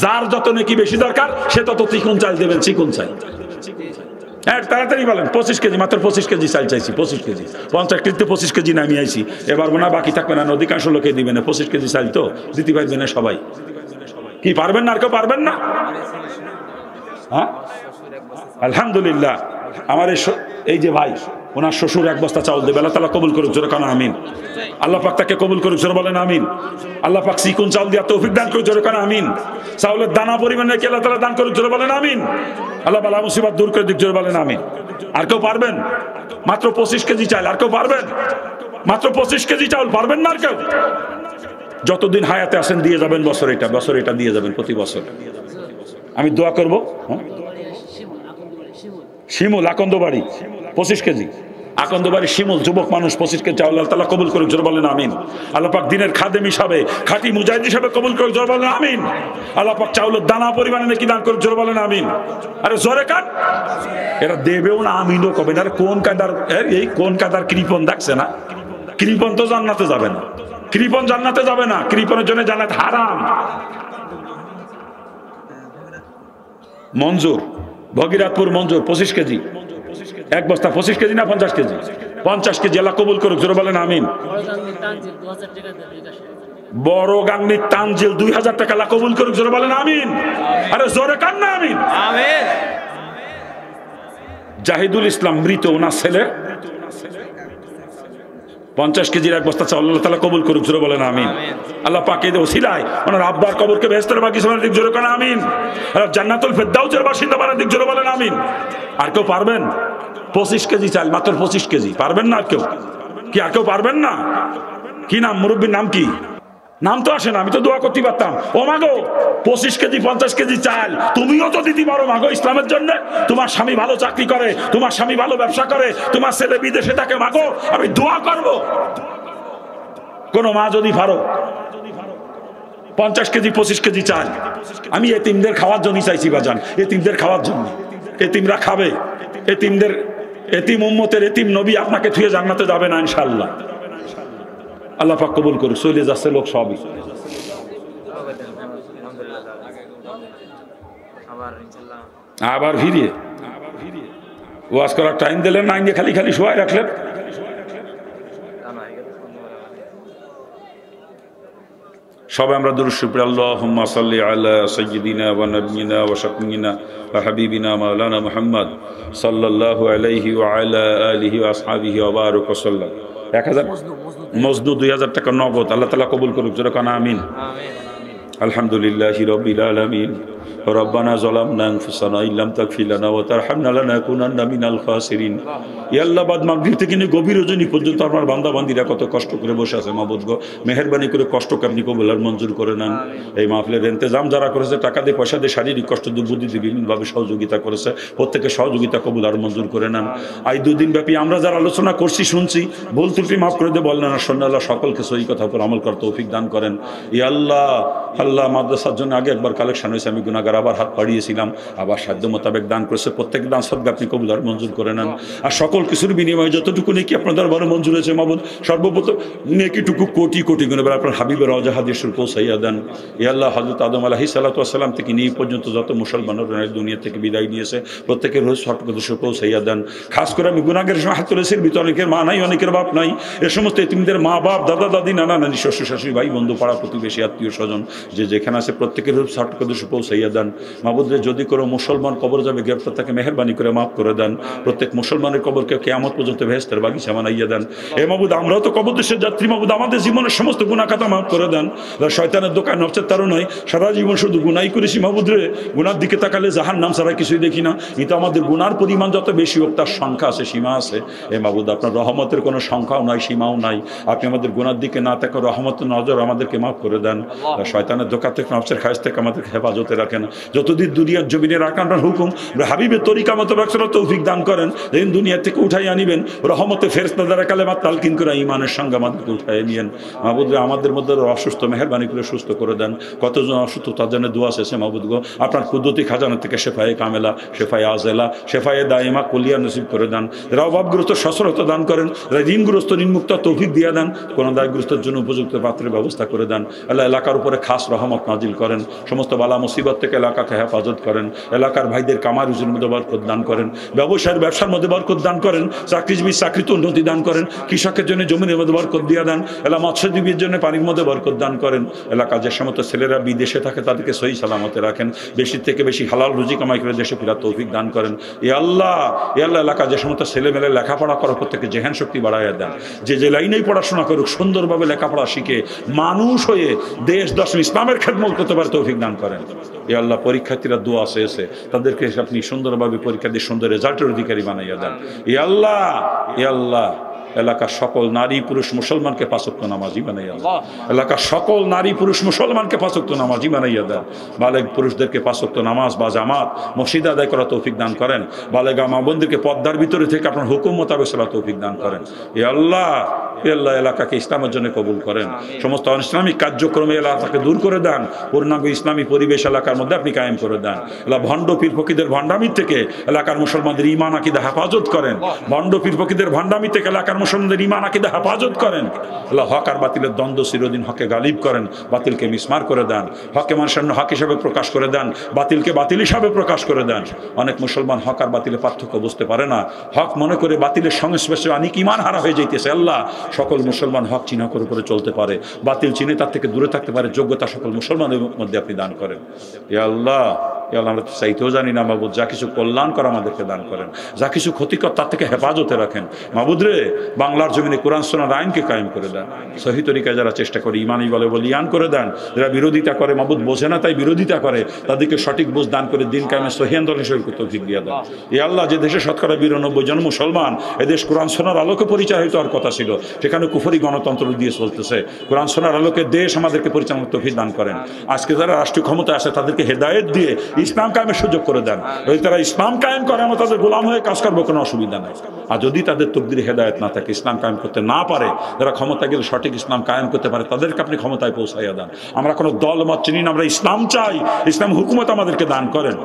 যার যত নাকি বেশি দরকার সে তত চিকন চাল দেবেন, চিকন চাল। হ্যাঁ তাড়াতাড়ি বলেন। 25 কেজি, মাত্র 25 কেজি চাল চাইছি, 25 কেজি। 50 কেজিতে 25 কেজি নামিয়ে আইছি, এবার মনে বাকি থাকবে না, অধিকাংশ লোকে দিবে না। 25 কেজি চাল তো দিতে পারবে না সবাই। কি পারবেন না? আর কেউ পারবেন না? হ্যাঁ আলহামদুলিল্লাহ। আমার এই যে ভাই, ওনার শ্বশুর 1 বস্তা চাউল দেবে, আল্লাহ তাআলা কবুল করুক, জোরে কানা আমিন। আল্লাহ পাক তাকে কবুল করুক, জোরে বলেন আমিন। আল্লাহ পাক চিকন চাউল দিয়া তৌফিক দান করুক, জোরে কানা আমিন। চাউলের দানা পরিমাণে নাকি আল্লাহ তাআলা দান করুক, জোরে বলেন আমিন। আল্লাহ বালা মুসিবত দূর করে দিক, জোরে বলেন আমিন। আর কেউ পারবেন? মাত্র 25 কেজি চাল। আর কেউ পারবেন? মাত্র 25 কেজি চাউল। পারবেন না আর কেউ? যতদিন হায়াতে আসেন দিয়ে যাবেন, বছর এটা দিয়ে যাবেন, প্রতি বছর। আমি দোয়া করবো। শিমুল আকন্দবাড়ি 25 কেজি। আকন্দবাড়ি শিমুল যুবক মানুষ 25 কেজি চাউল আল্লাহ তাআলা কবুল করুক, জোরে বলেন আমিন। আল্লাহ পাক দিনের খাদেম হিসাবে, খাঁটি মুজাহিদ হিসাবে কবুল করুক, জোরে বলেন আমিন। আল্লাহ পাক চাউলের দানা পরিমাণে নাকি দান করুক, জোরে বলেন আমিন। আরে জোরে কান, এরা দেবেও না আমিনও কবে না। কোন কাদার, এই কোন কাদার কৃপণ দেখছে না? কৃপণ তো জান্নাতে যাবে না, কৃপণ জান্নাতে যাবে না। কৃপণের জন্য জান্নাত হারাম। মঞ্জুর ভগীরাথপুর মঞ্জুর 25 কেজি। 1 বস্তা 25 কেজি না 50 কেজি? 50 কেজি। আল্লাহ কবুল করুক, জোরে বলেন আমিন। বড় গাংনি তানজিল 2000 টাকা, আল্লাহ কবুল করুক, জোরে বলেন আমিন। আরে জোরে কান না আমিন। আমিন। জাহিদুল ইসলাম মৃত, ওনার ছেলে 50 কেজির 1 বস্তা চাউল আল্লাহ তাআলা কবুল করুক, জোরে বলেন আমিন। আল্লাহ পাকে ওসিলায় ওনার আব্বার কবরকে বেহেশতের বাগিচা বানানোর দিক, জোরে কান আমিন। আর জান্নাতুল ফেরদাউসের বাসিন্দা বানানোর দিক, জোরে বলেন আমিন। আর কেউ পারবেন? 25 কেজি চাল, মাত্র 25 কেজি। পারবেন না আর কেউ? কি আর কেউ পারবেন না? কি নাম? মুরব্বীর নাম কি? নাম তো আসে না, আমি তো দোয়া করতে পারতাম, ও মাগো 25 কেজি 50 কেজি চাল তুমিও তো দিতে পারো মাগো ইসলামের জন্য। তোমার স্বামী ভালো চাকরি করে, তোমার স্বামী ভালো ব্যবসা করে, তোমার ছেলে বিদেশে থাকে, মাগো আমি দোয়া করব। কোন মা যদি পারো 50 কেজি 25 কেজি চাল, আমি এতিমদের খাওয়ার জন্য চাইছি বাজান, এতিমদের খাওয়ার জন্য। এতিমরা খাবে, এতিমদের, এতিম উম্মতের এতিম নবী আপনাকে থুয়ে জান্নাতে যাবে না ইনশাআল্লাহ। আল্লাহ পাক কবুল করুক। চলে যাচ্ছে লোক সবই। আবার ফিরিয়ে ওয়াজ করার টাইম দিলেন না, খালি খালি শোয়াই রাখলেন। সবাই আমরা দুরূদ শরীফ পড়ি। আল্লাহুম্মা সাল্লি আলা সাইয়্যিদিনা ওয়া নাবিয়িনা ওয়া শাফিঈনা ওয়া হাবিবিনা মাওলানা মুহাম্মদ সাল্লাল্লাহু আলাইহি ওয়া আলা আলিহি ওয়া আসহাবিহি ওয়া বারাক ওয়া সাল্লাম। 1000 মজনু 2000 টাকা নগদ। আল্লাহ তাআলা কবুল করুক। জোরে কানা আমিন। আলহামদুলিল্লাহি রাব্বিল আলামিন। রব্বানা যালামনা আনফুসানা ইল্লাম তাগফির লানা ওয়া তারহামনা লানাকুনান্না মিনাল খাসিরিন। ইয়া আল্লাহ, বাদ মাগরিব থেকে নিয়ে গভীর রজনী পর্যন্ত আপনার বান্দা বান্দীরা কত কষ্ট করে বসে আছে মাবুদ গো, মেহেরবানি করে কষ্টকে আপনি কবুল আর মঞ্জুর করে নেন। এই মাহফিলের ইন্তজাম যারা করেছে, টাকা দিয়ে পয়সা দিয়ে শারীরিক কষ্ট দিয়ে বুদ্ধি দিয়ে বিভিন্নভাবে সহযোগিতা করেছে, প্রত্যেকের সহযোগিতা কবুল আর মঞ্জুর করে নেন। এই দুদিন ব্যাপী আমরা যারা আলোচনা করছি শুনছি, ভুল ত্রুটি মাফ করে দিয়ে বললেন আর শোনেন। আল্লাহ সকলকে সহি কথা উপর আমল করার তৌফিক দান করেন। ইয়া আল্লাহ, আল্লাহ মাদ্রাসার জন্য আগে একবার কালেকশন হয়েছে, আমি গুনাহগার আবার হাত বাড়িয়েছিলাম, আবার সাধ্য মোতাবেক দান করেছে। প্রত্যেক দান সদকা আপনি কবুল আর মঞ্জুর করে নেন। আর সকল কিছুর বিনিময়ে যতটুকু নেকি আপনার দরবারে মঞ্জুর হয়েছে মাবুদ, সর্বপ্রথম নেকিটুকু কোটি কোটি গুণে আপনার হাবিবের রওজা হাদিসের পৌঁছাইয়া দেন। ইয়া আল্লাহ, হযরত আদম আলাইহিস সালাতু ওয়াস সালাম থেকে নিয়ে পর্যন্ত যত মুসলমানরা দুনিয়া থেকে বিদায় নিয়েছে, প্রত্যেকের রোজ সর্বদর্শক পৌঁছাইয়া দেন। খাস করে আমি গুনাহগারের সময় হাত তুলেছি, ভিতরে অনেকের মা নাই, অনেকের বাপ নাই। এ সমস্ত এতিমদের মা বাপ, দাদা দাদি, নানা নানি, শ্বশুর শাশুড়ি, ভাই বন্ধু, পাড়া প্রতিবেশী, আত্মীয় স্বজন যে যেখানে আছে প্রত্যেকের রোজ সর্বদর্শক পৌঁছাইয়া দেন। মাবুদ, যদি কোনো মুসলমান কবর যাবে গ্রেফতার, তাকে মেহেরবানি করে মাফ করে দেন। প্রত্যেক মুসলমানের কবরকে কিয়ামত পর্যন্ত বেহেশতের বাগিচা বানাইয়া দেন। এ মাবুদ, আমরাও তো কবর দেশের যাত্রী মাবুদ, আমাদের জীবনের সমস্ত গুনাহ খাতা মাফ করে দেন। শয়তানের দোকান নফসের তারও নয়, সারা জীবন শুধু গুনাই করেছি মাবুদ রে। গুনার দিকে তাকালে জাহান্নাম ছাড়া কিছুই দেখি না। কিন্তু আমাদের গুনার পরিমাণ যত বেশি হোক, তার সংখ্যা আছে, সীমা আছে। এ মাবুদ, আপনার রহমতের কোনো সংখ্যাও নাই, সীমাও নাই। আপনি আমাদের গুনার দিকে না তাকে রহমতের নজর আমাদেরকে মাফ করে দেন। শয়তানের দোকান থেকে, নফসের খায়েশ থেকে আমাদেরকে হেফাজতে রাখেন। যতদিন দুনিয়ার জমিনে রাখার হুকুম, হাবিবের তরিকা মতো রাখার তৌফিক দান করেন। যেদিন দুনিয়া থেকে উঠাই আনিবেন, রহমতে ফেরেশতা দ্বারা কালেমা তালকিন করে ঈমানের সঙ্গে আমাদেরকে উঠাই নিয়েন। মাহবুদ, আমাদের মধ্যে অসুস্থ মেহেরবানি করে সুস্থ করে দেন। কতজন অসুস্থ তার জন্য দোয়া শেষে মাহবুদ গো, আপনার কুদরতি খাজানা থেকে শেফায়ে কামেলা, শেফায়ে আজেলা, শেফায়ে দাইমা কলিয়া নসিব করে দেন। যারা অভাবগ্রস্ত সচ্ছলতা দান করেন, যারা ঋণগ্রস্ত ঋণমুক্ত তৌফিক দিয়ে দেন। কোনো দায়গ্রস্তের জন্য উপযুক্ত পাত্রের ব্যবস্থা করে দেন। আল্লাহ, এলাকার উপরে খাস রহমত নাজিল করেন। সমস্ত বালা মুসিবত থেকে এলাকাকে হেফাজত করেন। এলাকার ভাইদের কামার রুজির মধ্যে বরকত দান করেন। ব্যবসায়ের ব্যবসার মধ্যে বরকত দান করেন। চাকরিজীবী চাকরিতে উন্নতি দান করেন। কৃষকের জন্য জমিনের মধ্যে বরকত দিয়ে দেন। এলাকা মৎস্যজীবীর জন্য পানির মধ্যে বরকত দান করেন। এলাকা যে সমস্ত ছেলেরা বিদেশে থাকে তাদেরকে সহি সালামতে রাখেন। বেশি থেকে বেশি হালাল রুজি কামাই করে দেশে ফেরার তৌফিক দান করেন। এ আল্লাহ, এ আল্লাহ, এলাকা যে সমস্ত ছেলেমেলে লেখাপড়া করার প্রত্যেকে জেহান শক্তি বাড়াইয়া দেন। যে যে লাইনেই পড়াশোনা করুক, সুন্দরভাবে লেখাপড়া শিখে মানুষ হয়ে দেশ দর্শন ইসলামের খেদমত করতে পারে তৌফিক দান করেন। এ আল্লাহ, পরীক্ষার্থীরা দোয়া শেষে তাদেরকে আপনি সুন্দরভাবে পরীক্ষা দিয়ে সুন্দর রেজাল্টের অধিকারী বানাইয়া দেন। এ আল্লাহ, এ আল্লাহ, এলাকার সকল নারী পুরুষ মুসলমানকে 5 ওয়াক্ত নামাজি বানাইয়া দেন। এলাকার সকল নারী পুরুষ মুসলমানকে 5 ওয়াক্ত নামাজি বানাইয়া দেন। বালেগ পুরুষদেরকে 5 ওয়াক্ত নামাজ বা জামাত মসজিদে আদায় করা তৌফিক দান করেন। বালেগা মা বোনদেরকে পর্দার ভিতরে থেকে আপনার হুকুম মোতাবেক চলা তৌফিক দান করেন। এ আল্লাহ, এ আল্লাহ, এলাকাকে ইসলামের জন্য কবুল করেন। সমস্ত অনিসলামিক কার্যক্রমে এলাকাকে দূর করে দেন। পূর্ণাঙ্গ ইসলামী পরিবেশ এলাকার মধ্যে আপনি কায়েম করে দেন। এলা ভণ্ড পীর ফকিদের ভণ্ডামির থেকে এলাকার মুসলমানদের ঈমান আকীদা হেফাজত করেন। ভণ্ড পীর ফকিদের ভণ্ডামি থেকে এলাকার মুসলমানদের ঈমান আকীদা হেফাজত করেন। আল্লাহ, হক আর বাতিলের দ্বন্দ্ব চিরদিন হকে গালিব করেন। বাতিলকে মিসমার করে দেন। হকে মানুষের হক হিসাবে প্রকাশ করে দেন। বাতিলকে বাতিল হিসাবে প্রকাশ করে দেন। অনেক মুসলমান হক আর বাতিলের পার্থক্য বুঝতে পারে না। হক মনে করে বাতিলের সংস্পর্শে অনেক ঈমান হারা হয়ে যাইতেছে। আল্লাহ, সকল মুসলমান হক চিহ্ন করে করে চলতে পারে, বাতিল চিনে তার থেকে দূরে থাকতে পারে যোগ্যতা সকল মুসলমানের মধ্যে আপনি দান করেন। ইয়া আল্লাহ, এ আল্লাহ আমরা চাইতেও জানি না মাবুদ, যা কিছু কল্যাণ করা আমাদেরকে দান করেন, যা কিছু ক্ষতিকর তার থেকে হেফাজতে রাখেন মাবুদ রে। বাংলার জমিনে কোরআন সুন্নাহর আইনকে কায়েম করে দেন, সহি তরিকায় যারা চেষ্টা করে ইমানই বলে বলিয়ান করে দেন, যারা বিরোধিতা করে মাবুদ বোঝে না তাই বিরোধিতা করে, তাদেরকে সঠিক বুঝ দান করে দিন কায়েমে সহি আন্দোলন শুরু করতে তৌফিক দিয়ে দেন। এ আল্লাহ, যে দেশে শতকরা 92 জন মুসলমান, এদেশ কোরআন সুন্নাহর আলোকে পরিচালিত হওয়ার কথা ছিল, সেখানে কুফরি গণতন্ত্র দিয়ে চলতেছে। কোরআন সুন্নাহর আলোকে দেশ আমাদেরকে পরিচালনার তৌফিক দান করেন। আজকে যারা রাষ্ট্রীয় ক্ষমতা আছে তাদেরকে হেদায়েত দিয়ে ইসলাম কায়েমের সুযোগ করে দেন। যদি তারা ইসলাম কায়েম করে আমরা তাদের গোলাম হয়ে কাজ করবো, কোনো অসুবিধা নাই। আর যদি তাদের তকদিরে হেদায়েত না থাকে, ইসলাম কায়েম করতে না পারে, যারা ক্ষমতা গেলে সঠিক ইসলাম কায়েম করতে পারে, তাদেরকে আপনি ক্ষমতায় পৌঁছাইয়া দেন। আমরা কোনো দল মত চিনি না, আমরা ইসলাম চাই, ইসলাম হুকুমত আমাদেরকে দান করেন।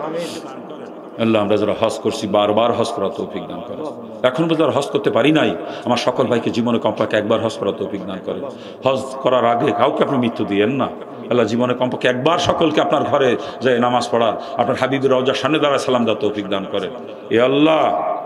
আল্লাহ, আমরা যারা হজ করছি বারবার হজ করার তৌফিক দান করেন। এখন যারা হজ করতে পারি নাই, আমার সকল ভাইকে জীবনে কমপক্ষে একবার হজ করার তৌফিক দান করেন। হজ করার আগে কাউকে আপনি মৃত্যু দিয়েন না। আল্লাহ, জীবনে কমপক্ষে একবার সকলকে আপনার ঘরে যে নামাজ পড়া, আপনার হাবিবের রওজার সামনে দ্বারা সালাম দেওয়ার তৌফিক দান করেন। এ আল্লাহ,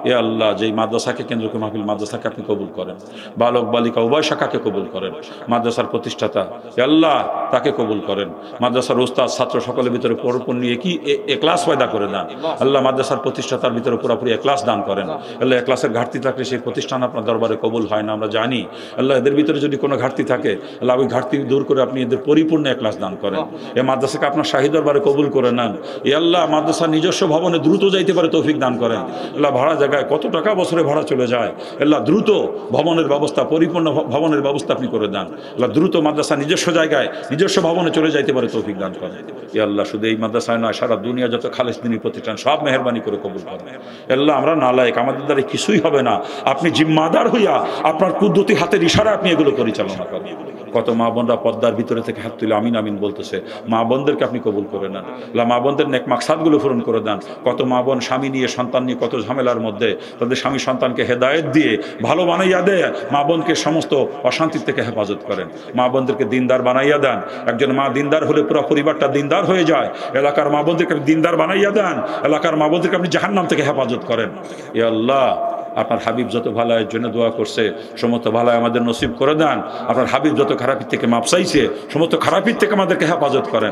এ আল্লাহ, যেই মাদ্রাসাকে কেন্দ্র করে মাহফিল, মাদ্রাসাকে আপনি কবুল করেন। বালক বালিকা উভয় শাখাকে কবুল করেন। মাদ্রাসার প্রতিষ্ঠাতা এ আল্লাহ, তাকে কবুল করেন। মাদ্রাসার উস্তাদ ছাত্র সকলের ভিতরে পরিপূর্ণ কি এখলাস পয়দা করে দেন। আল্লাহ, মাদ্রাসার প্রতিষ্ঠাতার ভিতরে পুরোপুরি এখলাস দান করেন। আল্লাহ, এখলাসের ঘাটতি থাকলে সেই প্রতিষ্ঠান আপনার দরবারে কবুল হয় না, আমরা জানি। আল্লাহ, এদের ভিতরে যদি কোনো ঘাটতি থাকে, আল্লাহ ওই ঘাটতি দূর করে আপনি এদের পরিপূর্ণ এখলাস দান করেন। এই মাদ্রাসাকে আপনার শাহী দরবারে কবুল করে নেন। এ আল্লাহ, মাদ্রাসার নিজস্ব ভবনে দ্রুত যাইতে পারে তৌফিক দান করেন। আল্লাহ, ভাড়া জায়গায় কত টাকা বছরে ভাড়া চলে যায়, আল্লাহ দ্রুত ভবনের ব্যবস্থা, পরিপূর্ণ ভবনের ব্যবস্থা আপনি করে দেন। আল্লাহ, দ্রুত মাদ্রাসা নিজস্ব জায়গায় নিজস্ব ভবনে চলে যাইতে পারে তৌফিক দান করেন। এ আল্লাহ, শুধু এই মাদ্রাসায় নয়, সারা দুনিয়া যত খালেস দিনী প্রতিষ্ঠান সব মেহেরবানি করে কবুল করেন। আল্লাহ, আমরা নালায়েক, আমাদের দ্বারা কিছুই হবে না, আপনি জিম্মাদার হইয়া আপনার কুদরতি হাতের ইশারা আপনি এগুলো পরিচালনা করেন। কত মা বোনরা পর্দার ভিতরে থেকে হাত তুলে আমিন আমিন বলতেছে, মা বোনদেরকে আপনি কবুল করে নেন। আল্লাহ, মা বোনদের নেক মাকসাদগুলো পূরণ করে দেন। কত মা বোন স্বামী নিয়ে, সন্তান নিয়ে কত ঝামেলার মধ্যে, তাদের স্বামী সন্তানকে হেদায়েত দিয়ে ভালো বানাইয়া দেয়, মা বোনকে সমস্ত অশান্তির থেকে হেফাজত করেন। মা বোনদেরকে দিনদার বানাইয়া দেন। একজন মা দিনদার হলে পুরো পরিবারটা দিনদার হয়ে যায়। এলাকার মা বোনদেরকে দিনদার বানাইয়া দেন। এলাকার মা বোনদেরকে আপনি জাহান্নাম থেকে হেফাজত করেন। এ আল্লাহ, আপনার হাবিব যত ভালোর জন্য দোয়া করছে, সমস্ত ভালোয় আমাদের নসিব করে দেন। আপনার হাবিব যত খারাপির থেকে মাপ চাইছে, সমস্ত খারাপির থেকে আমাদেরকে হেফাজত করেন।